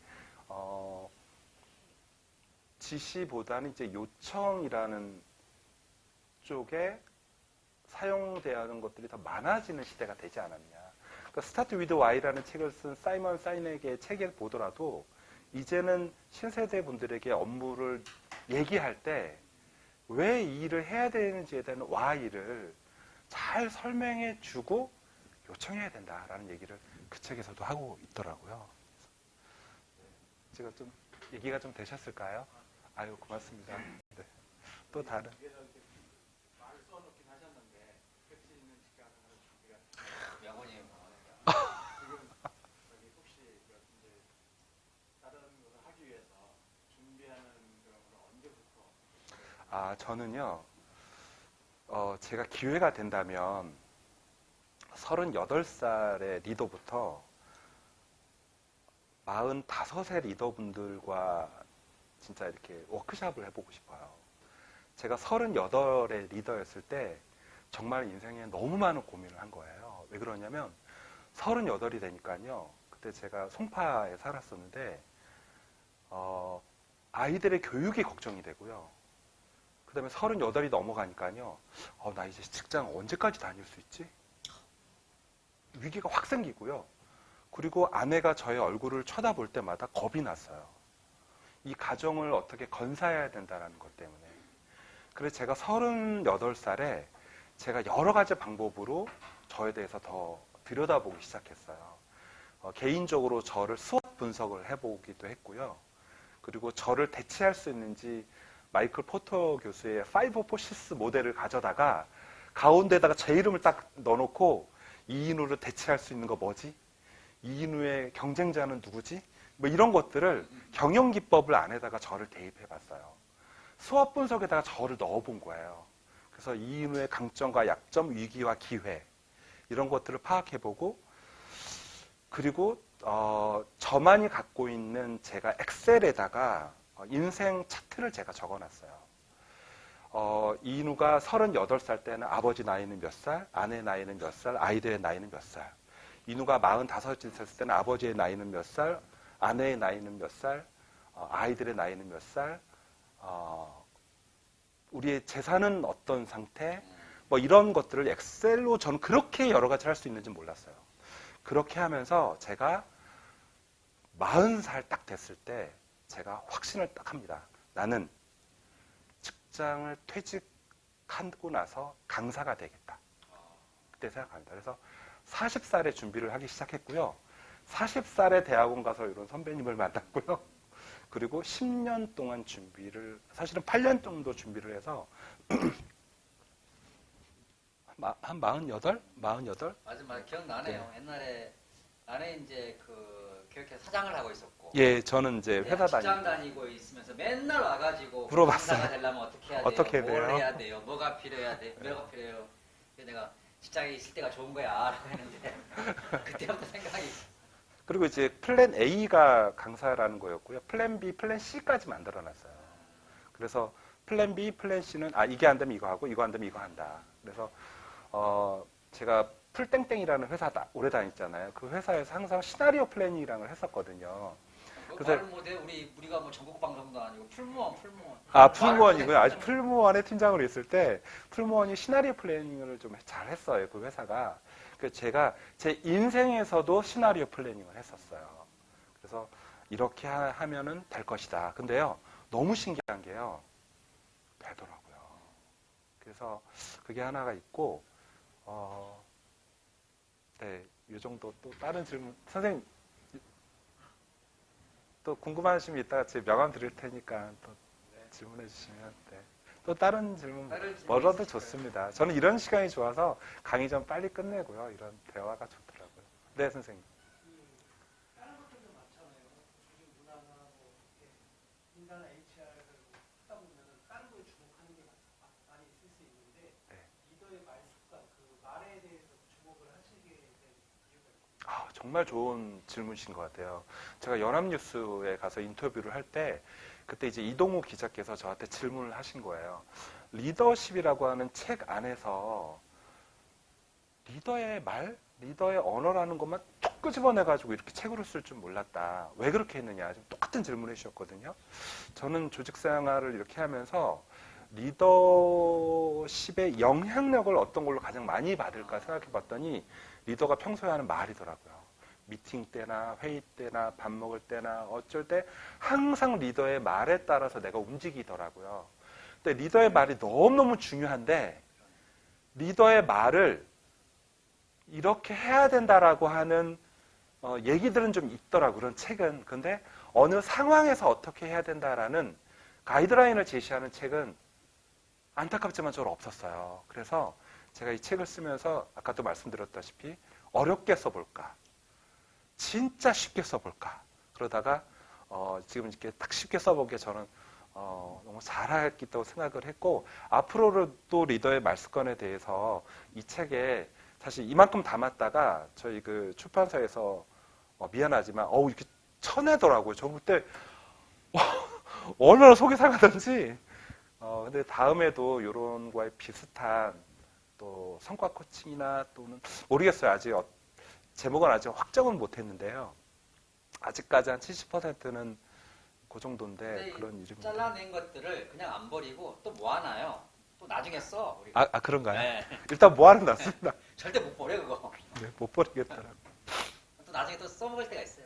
지시보다는 이제 요청이라는 쪽에 사용되는 것들이 더 많아지는 시대가 되지 않았냐. 그러니까 스타트 위드 Y라는 책을 쓴 사이먼 사이넥의 책을 보더라도 이제는 신세대 분들에게 업무를 얘기할 때 왜 이 일을 해야 되는지에 대한 Y를 잘 설명해 주고 요청해야 된다라는 얘기를 그 책에서도 하고 있더라고요. 제가 좀 얘기가 좀 되셨을까요? 아유 고맙습니다. 네. 또 다른 말을 써놓긴 하셨는데 끝이 있는 직장을 준비가 명언이 지금 혹시 이제 다른 것을 하기 위해서 준비하는 그런 건 언제부터? 저는요 제가 기회가 된다면 38살의 리더부터 45세 리더분들과 진짜 이렇게 워크숍을 해보고 싶어요. 제가 38의 리더였을 때 정말 인생에 너무 많은 고민을 한 거예요. 왜 그러냐면 38이 되니까요. 그때 제가 송파에 살았었는데 아이들의 교육이 걱정이 되고요. 그 다음에 38이 넘어가니까요. 나 이제 직장 언제까지 다닐 수 있지? 위기가 확 생기고요. 그리고 아내가 저의 얼굴을 쳐다볼 때마다 겁이 났어요. 이 가정을 어떻게 건사해야 된다는 것 때문에. 그래서 제가 38살에 제가 여러 가지 방법으로 저에 대해서 더 들여다보기 시작했어요. 개인적으로 저를 수업 분석을 해보기도 했고요. 그리고 저를 대체할 수 있는지 마이클 포터 교수의 5 포시스 모델을 가져다가 가운데다가 제 이름을 딱 넣어놓고 이인우를 대체할 수 있는 거 뭐지? 이인우의 경쟁자는 누구지? 뭐 이런 것들을 경영기법을 안에다가 저를 대입해봤어요. 수업 분석에다가 저를 넣어본 거예요. 그래서 이인우의 강점과 약점, 위기와 기회 이런 것들을 파악해보고 그리고 저만이 갖고 있는 제가 엑셀에다가 인생 차트를 제가 적어놨어요. 이인우가 38살 때는 아버지 나이는 몇 살, 아내 나이는 몇 살, 아이들의 나이는 몇 살. 이인우가 45이 됐을 때는 아버지의 나이는 몇 살, 아내의 나이는 몇 살, 아이들의 나이는 몇 살, 우리의 재산은 어떤 상태, 뭐 이런 것들을 엑셀로 저는 그렇게 여러 가지를 할 수 있는지 몰랐어요. 그렇게 하면서 제가 40살 딱 됐을 때 제가 확신을 딱 합니다. 나는 직장을 퇴직하고 나서 강사가 되겠다. 그때 생각합니다. 그래서 40살에 준비를 하기 시작했고요. 40살에 대학원 가서 이런 선배님을 만났고요. 그리고 10년 동안 준비를, 사실은 8년 정도 준비를 해서 한 48? 48? 맞아, 기억나네요. 옛날에 나는 이제 그 교육회사 사장을 하고 있었고, 예, 저는 이제 회사 직장 다니고 다니고 있으면서 맨날 와가지고 물어봤어요. 강사가 되려면 어떻게 해야 돼요? 어떻게 뭘 돼요? 해야 돼요? 뭐가 필요해야 돼? 뭐가 필요해요? 그래서 내가 직장에 있을 때가 좋은 거야 라고 했는데 그때부터 생각이 그리고 이제 플랜 A가 강사라는 거였고요. 플랜 B, 플랜 C까지 만들어놨어요. 그래서 플랜 B, 플랜 C는 이게 안 되면 이거 하고 이거 안 되면 이거 한다. 그래서 제가 풀땡땡이라는 회사 오래 다녔잖아요. 그 회사에서 항상 시나리오 플래닝이라는 걸 했었거든요. 그래서- 말을 못해. 우리가 뭐 전국 방송도 아니고 풀무원. 풀무원이고요. 아직 풀무원의 팀장으로 있을 때 풀무원이 시나리오 플래닝을 좀 잘 했어요. 그 회사가. 그래서 제가 제 인생에서도 시나리오 플래닝을 했었어요. 그래서 이렇게 하면은 될 것이다. 근데요, 너무 신기한 게요, 되더라고요. 그래서 그게 하나가 있고, 네, 이 정도. 또 다른 질문, 선생님 또 궁금하시면 이따가 제 명함 드릴 테니까 또 질문해 주시면. 네. 또 다른 질문 멀어도 좋습니다. 저는 이런 시간이 좋아서 강의 좀 빨리 끝내고요. 이런 대화가 좋더라고요. 네, 선생님. 다른 것들도 많잖아요. 조직 문화나 뭐 이렇게 인간 HR을 하다 보면은 다른 거에 주목하는 게 많이 있을 수 있는데 네. 리더의 말 습관, 그 말에 대해서 주목을 하시게 된 이유가 있어요. 정말 좋은 질문이신 것 같아요. 제가 연합뉴스에 가서 인터뷰를 할 때 그때 이제 이동우 기자께서 저한테 질문을 하신 거예요. 리더십이라고 하는 책 안에서 리더의 말, 리더의 언어라는 것만 툭 끄집어내가지고 이렇게 책으로 쓸 줄 몰랐다. 왜 그렇게 했느냐. 좀 똑같은 질문을 해주셨거든요. 저는 조직 생활을 이렇게 하면서 리더십의 영향력을 어떤 걸로 가장 많이 받을까 생각해 봤더니 리더가 평소에 하는 말이더라고요. 미팅 때나 회의 때나 밥 먹을 때나 어쩔 때 항상 리더의 말에 따라서 내가 움직이더라고요. 근데 리더의 말이 너무너무 중요한데 리더의 말을 이렇게 해야 된다라고 하는 얘기들은 좀 있더라고요. 그런 책은. 근데 어느 상황에서 어떻게 해야 된다라는 가이드라인을 제시하는 책은 안타깝지만 저는 없었어요. 그래서 제가 이 책을 쓰면서 아까도 말씀드렸다시피 어렵게 써볼까? 진짜 쉽게 써볼까? 그러다가 지금 이렇게 딱 쉽게 써보기에 저는 너무 잘하겠다고 생각을 했고 앞으로도 리더의 말습관에 대해서 이 책에 사실 이만큼 담았다가 저희 그 출판사에서 미안하지만 이렇게 쳐내더라고요. 저 그때 얼마나 속이 상하던지. 근데 다음에도 이런 거에 비슷한 또 성과 코칭이나 또는 모르겠어요. 아직 제목은 아직 확정은 못했는데요. 아직까지 한 70%는 그 정도인데 그런 이름입니다. 잘라낸 것들을 그냥 안 버리고 또 모아놔요. 또 나중에 써. 우리가. 그런가요? 네. 일단 모아는 놨습니다. 절대 못 버려 그거. 네, 못 버리겠더라고요. 또 나중에 또 써먹을 때가 있어요.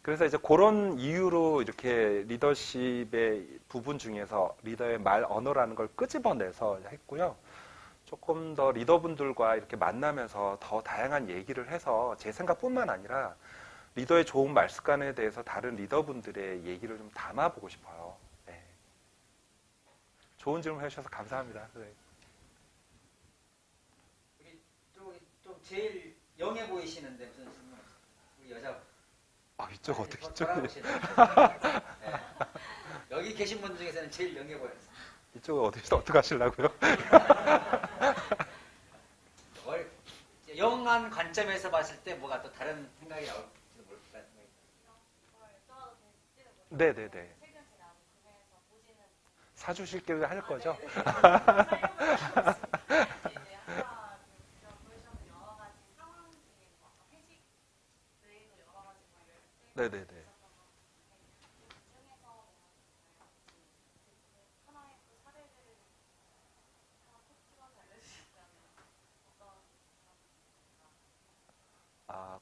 그래서 이제 그런 이유로 이렇게 리더십의 부분 중에서 리더의 말 언어라는 걸 끄집어내서 했고요. 조금 더 리더분들과 이렇게 만나면서 더 다양한 얘기를 해서 제 생각뿐만 아니라 리더의 좋은 말 습관에 대해서 다른 리더분들의 얘기를 좀 담아보고 싶어요. 네. 좋은 질문 해주셔서 감사합니다. 네. 우리 좀 제일 영해 보이시는데 무슨 질문? 우리 여자. 이쪽 어떻게 이쪽 네. 여기 계신 분 중에서는 제일 영해 보였어요. 이쪽은 어떻게 하시려고요? 영한 관점에서 봤을 때 뭐가 또 다른 생각이 나올지도 모를까 생각이. 네네네. 사주실 게 할 거죠? 네네네.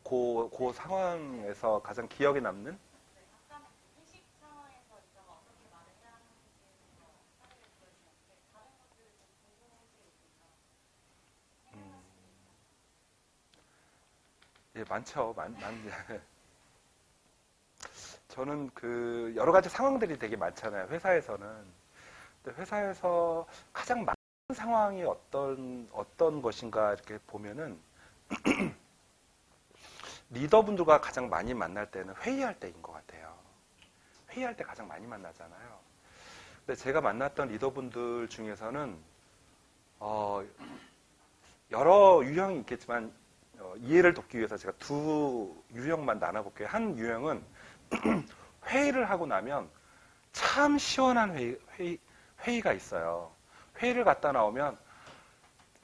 그 상황에서 가장 기억에 남는? 예, 많죠. 저는 그 여러 가지 상황들이 되게 많잖아요. 회사에서는. 근데 회사에서 가장 많은 상황이 어떤 것인가 이렇게 보면은 리더분들과 가장 많이 만날 때는 회의할 때인 것 같아요. 회의할 때 가장 많이 만나잖아요. 근데 제가 만났던 리더분들 중에서는 여러 유형이 있겠지만 이해를 돕기 위해서 제가 두 유형만 나눠볼게요. 한 유형은 회의를 하고 나면 참 시원한 회의가 있어요. 회의를 갔다 나오면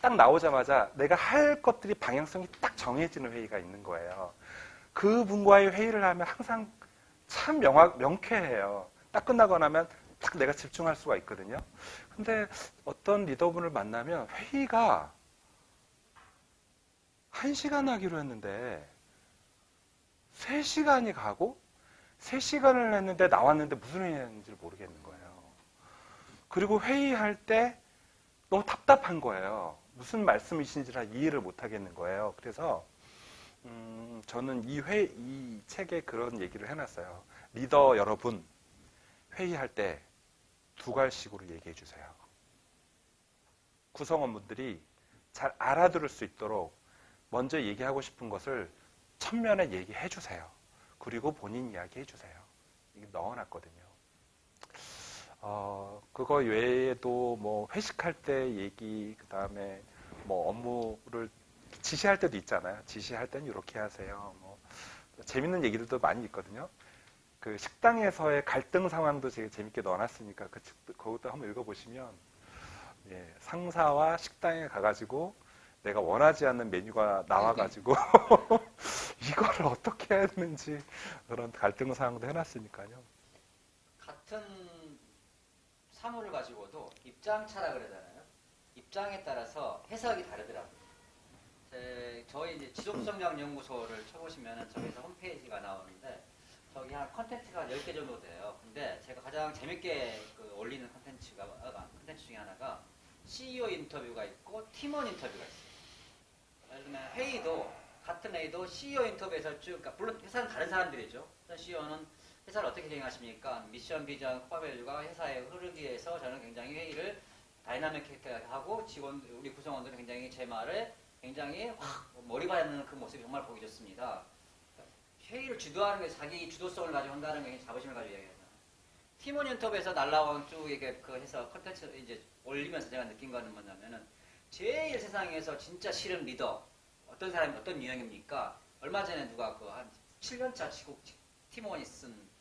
딱 나오자마자 내가 할 것들이 방향성이 딱 정해지는 회의가 있는 거예요. 그분과의 회의를 하면 항상 참 명쾌해요. 딱 끝나고 나면 딱 내가 집중할 수가 있거든요. 근데 어떤 리더분을 만나면 회의가 1시간 하기로 했는데 3시간이 가고 3시간을 했는데 나왔는데 무슨 회의했는지 모르겠는 거예요. 그리고 회의할 때 너무 답답한 거예요. 무슨 말씀이신지라 이해를 못 하겠는 거예요. 그래서 저는 이 책에 그런 얘기를 해놨어요. 리더 여러분, 회의할 때 두 갈씩으로 얘기해 주세요. 구성원분들이 잘 알아들을 수 있도록 먼저 얘기하고 싶은 것을 첫면에 얘기해 주세요. 그리고 본인 이야기 해 주세요. 이게 넣어놨거든요. 그거 외에도 뭐 회식할 때 얘기, 그 다음에 뭐 업무를 지시할 때도 있잖아요. 지시할 때는 이렇게 하세요. 뭐 재밌는 얘기들도 많이 있거든요. 그 식당에서의 갈등 상황도 되게 재밌게 넣어놨으니까 그것도 한번 읽어보시면 예, 상사와 식당에 가가지고 내가 원하지 않는 메뉴가 나와가지고 이거를 어떻게 해야 되는지 그런 갈등 상황도 해놨으니까요. 같은 사물을 가지고도 입장차라 그러잖아요. 입장에 따라서 해석이 다르더라고요. 저희 이제 지속성장연구소를 쳐보시면 저기서 홈페이지가 나오는데 저기 한 컨텐츠가 10개 정도 돼요. 근데 제가 가장 재밌게 올리는 컨텐츠 중에 하나가 CEO 인터뷰가 있고 팀원 인터뷰가 있어요. 예를 들면 같은 회의도 CEO 인터뷰에서 그러니까 물론 회사는 다른 사람들이죠. CEO는 회사를 어떻게 진행하십니까? 미션, 비전, 코어 밸류가 회사에 흐르기 위해서 저는 굉장히 회의를 다이나믹하게 하고 우리 구성원들은 굉장히 제 말에 굉장히 머리 받는 그 모습이 정말 보기 좋습니다. 회의를 주도하는 게 자기 주도성을 가지고 한다는 게 자부심을 가지고 얘기해요. 팀원 인터뷰에서 날라온 쭉 이게 해서 컨텐츠 이제 올리면서 제가 느낀 거는 뭐냐면은 제일 세상에서 진짜 싫은 리더 어떤 사람이 어떤 유형입니까? 얼마 전에 누가 한 7년차 팀원이 쓴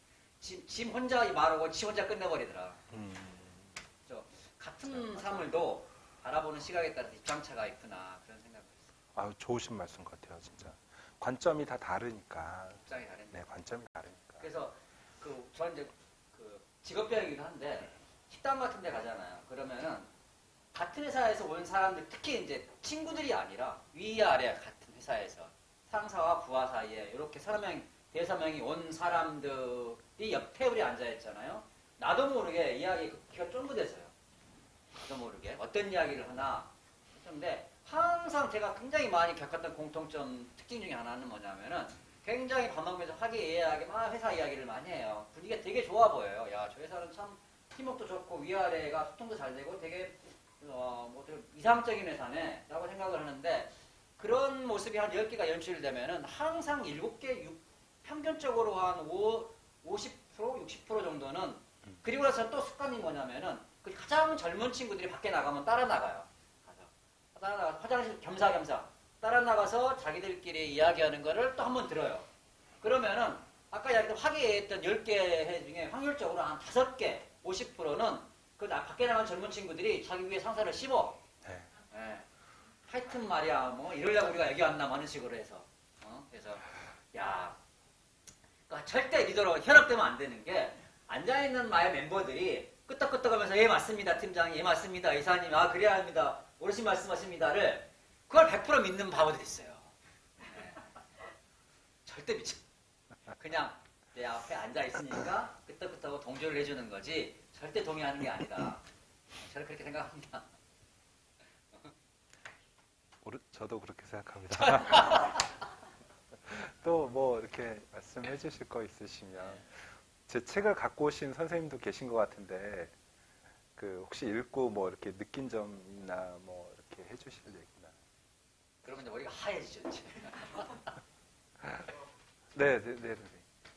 짐 혼자 말하고 지 혼자 끝내버리더라. 같은 사물도 바라보는 시각에 따라 입장차가 있구나 그런 생각을 했어요. 좋으신 말씀 같아요, 진짜. 관점이 다 다르니까. 입장이 다르니까. 네, 관점이 다르니까. 그래서 저는 이제 직업병이기도 한데 식당 같은 데 가잖아요. 그러면은 같은 회사에서 온 사람들, 특히 이제 친구들이 아니라 위아래 같은 회사에서 상사와 부하 사이에 이렇게 3명, 4명이 온 사람들이 옆 테이블에 앉아있잖아요. 나도 모르게 이야기가 쫑긋해져요. 나도 모르게 어떤 이야기를 하나. 근데 항상 제가 굉장히 많이 겪었던 공통점 특징 중에 하나는 뭐냐면은 굉장히 밥 먹으면서 화기애애하게 막 회사 이야기를 많이 해요. 분위기가 되게 좋아 보여요. 야, 저 회사는 참 팀워크도 좋고 위아래가 소통도 잘 되고 되게 되게 이상적인 회사네 라고 생각을 하는데 그런 모습이 한 10개가 연출되면은 항상 7개, 평균적으로 한 50%, 60% 정도는 그리고 나서 또 습관이 뭐냐면은 그 가장 젊은 친구들이 밖에 나가면 따라 나가요. 따라 나가서 화장실 겸사겸사 따라 나가서 자기들끼리 이야기하는 거를 또 한번 들어요. 그러면은 아까 이야기했던 화기애애했던 10개 회 중에 확률적으로 한 5개, 50%는 그 밖에 나간 젊은 친구들이 자기 위에 상사를 씹어. 네. 예. 하여튼 말이야, 뭐 이러려고 우리가 여기 왔나 하는 식으로 해서. 그래서 야, 그러니까 절대 리더로 현혹되면 안 되는 게 앉아있는 마의 멤버들이 끄떡끄떡하면서 예 맞습니다 팀장님, 예 맞습니다 이사님, 아 그래야 합니다 어르신 말씀하십니다를 그걸 100% 믿는 바보들이 있어요. 네. 절대 미쳐. 그냥 내 앞에 앉아 있으니까 끄떡끄떡 동조를 해주는 거지 절대 동의하는 게 아니다. 저는 그렇게 생각합니다. 저도 그렇게 생각합니다. 또 뭐 이렇게 말씀해 주실 거 있으시면 제 책을 갖고 오신 선생님도 계신 것 같은데 그 혹시 읽고 뭐 이렇게 느낀 점이나 뭐 이렇게 해주실 얘기나. 그러면 이제 머리가 하얘지죠. 이제. 네, 네, 네.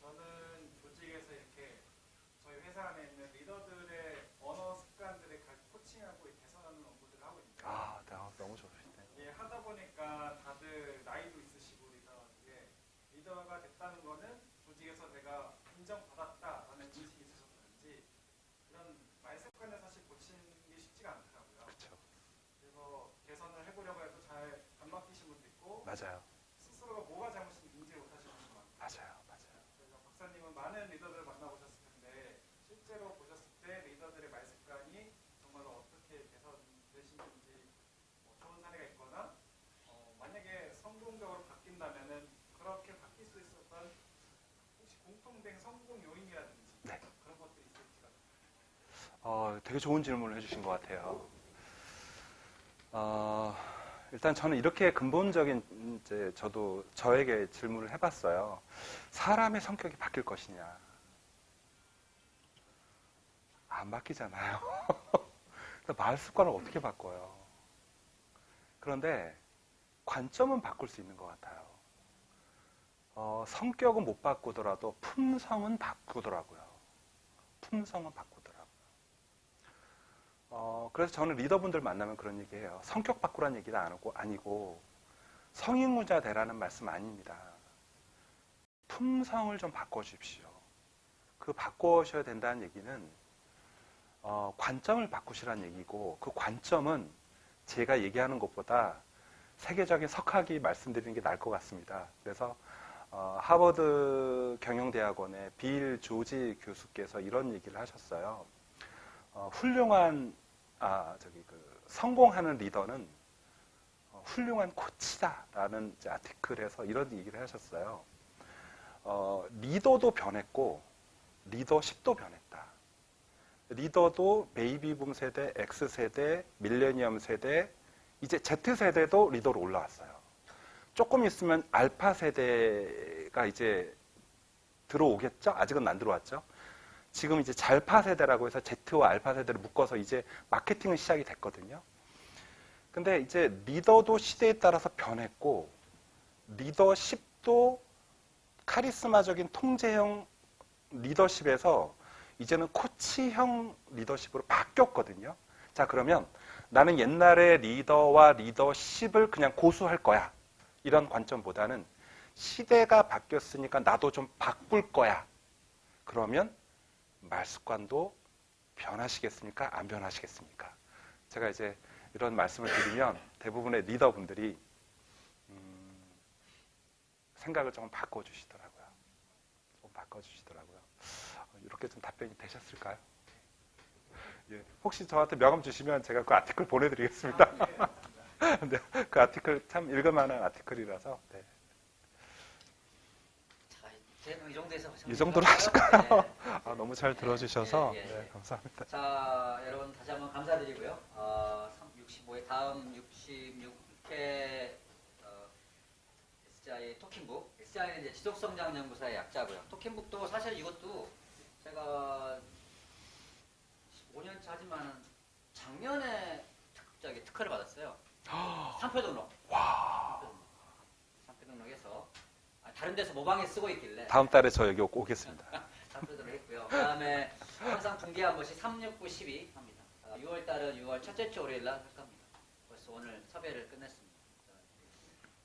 저는 조직에서 이렇게 저희 회사 안에 있는 리더들의 언어 습관들을 코칭하고 개선하는 업무들을 하고 있는데 아, 너무 좋으시네요. 예, 하다 보니까 다들 나이도 있으시고 리더가 됐다는 거는 조직에서 내가 인정받았다라는 인식이 있으셔서 그런지 그런 말 습관을 사실 고치는 게 쉽지가 않더라고요. 그렇죠. 그래서 개선을 해보려고 해도 잘 안 바뀌신 분도 있고 맞아요. 스스로가 뭐가 잘못인지 인지를 못하시는 분도 많고 맞아요. 맞아요. 그래서 박사님은 많은 리더들을 만나보셨을 텐데 실제로 보셨을 때 리더들의 말 습관이 정말로 어떻게 개선되시는지 좋은 사례가 있거나 만약에 성공적으로 바뀐다면은 그렇게 바뀔 수 있었던 혹시 공통된 성공 요인이라든지 네. 그런 것들이 있을지가. 되게 좋은 질문을 해주신 것 같아요. 일단 저는 이렇게 근본적인 이제 저도 저에게 질문을 해봤어요. 사람의 성격이 바뀔 것이냐? 안 바뀌잖아요. 말 습관을 어떻게 바꿔요? 그런데 관점은 바꿀 수 있는 것 같아요. 성격은 못 바꾸더라도 품성은 바꾸더라고요. 품성은 바꾸더라고요. 그래서 저는 리더분들 만나면 그런 얘기해요. 성격 바꾸라는 얘기도 아니고 성인구자 되라는 말씀 아닙니다. 품성을 좀 바꿔주십시오. 그 바꾸셔야 된다는 얘기는 관점을 바꾸시라는 얘기고 그 관점은 제가 얘기하는 것보다 세계적인 석학이 말씀드리는 게 나을 것 같습니다. 그래서 하버드 경영대학원의 빌 조지 교수께서 이런 얘기를 하셨어요. 훌륭한 성공하는 리더는 훌륭한 코치다라는 아티클에서 이런 얘기를 하셨어요. 리더도 변했고 리더십도 변했다. 리더도 베이비붐 세대, X세대, 밀레니엄 세대, 이제 Z세대도 리더로 올라왔어요. 조금 있으면 알파 세대가 이제 들어오겠죠? 아직은 안 들어왔죠? 지금 이제 잘파 세대라고 해서 Z와 알파 세대를 묶어서 이제 마케팅은 시작이 됐거든요. 근데 이제 리더도 시대에 따라서 변했고, 리더십도 카리스마적인 통제형 리더십에서 이제는 코치형 리더십으로 바뀌었거든요. 자, 그러면 나는 옛날에 리더와 리더십을 그냥 고수할 거야. 이런 관점보다는 시대가 바뀌었으니까 나도 좀 바꿀 거야. 그러면 말 습관도 변하시겠습니까? 안 변하시겠습니까? 제가 이제 이런 말씀을 드리면 대부분의 리더분들이 생각을 좀 바꿔주시더라고요. 이렇게 좀 답변이 되셨을까요? 예, 혹시 저한테 명함 주시면 제가 그 아티클 보내드리겠습니다. 네, 그 아티클 참 읽을만한 아티클이라서. 네. 자, 이제는 이 정도에서 이 정도로 하실까요? 네. 너무 잘 들어주셔서 네, 감사합니다. 자, 여러분 다시 한번 감사드리고요. 65회 다음 66회 SGI 토킹북. SGI는 이제 지속성장연구소의 약자고요. 토킹북도 사실 이것도 제가 5년차 하지만은 작년에 특허를 받았어요. 3표 등록. 와. 3표 등록해서 다른 데서 모방해 쓰고 있길래 다음 달에 저 여기 오겠습니다. 3표 등록했고요. 그 다음에 항상 분기 한 번씩 3, 6, 9, 12 합니다. 6월 달은 6월 첫째 주 월요일 날 할 겁니다. 벌써 오늘 섭외를 끝냈습니다.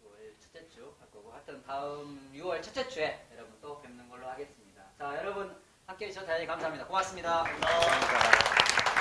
6월 첫째 주 할 거고 하여튼 다음 6월 첫째 주에 여러분 또 뵙는 걸로 하겠습니다. 자, 여러분 함께해 주셔서 대단히 감사합니다. 고맙습니다. 감사합니다.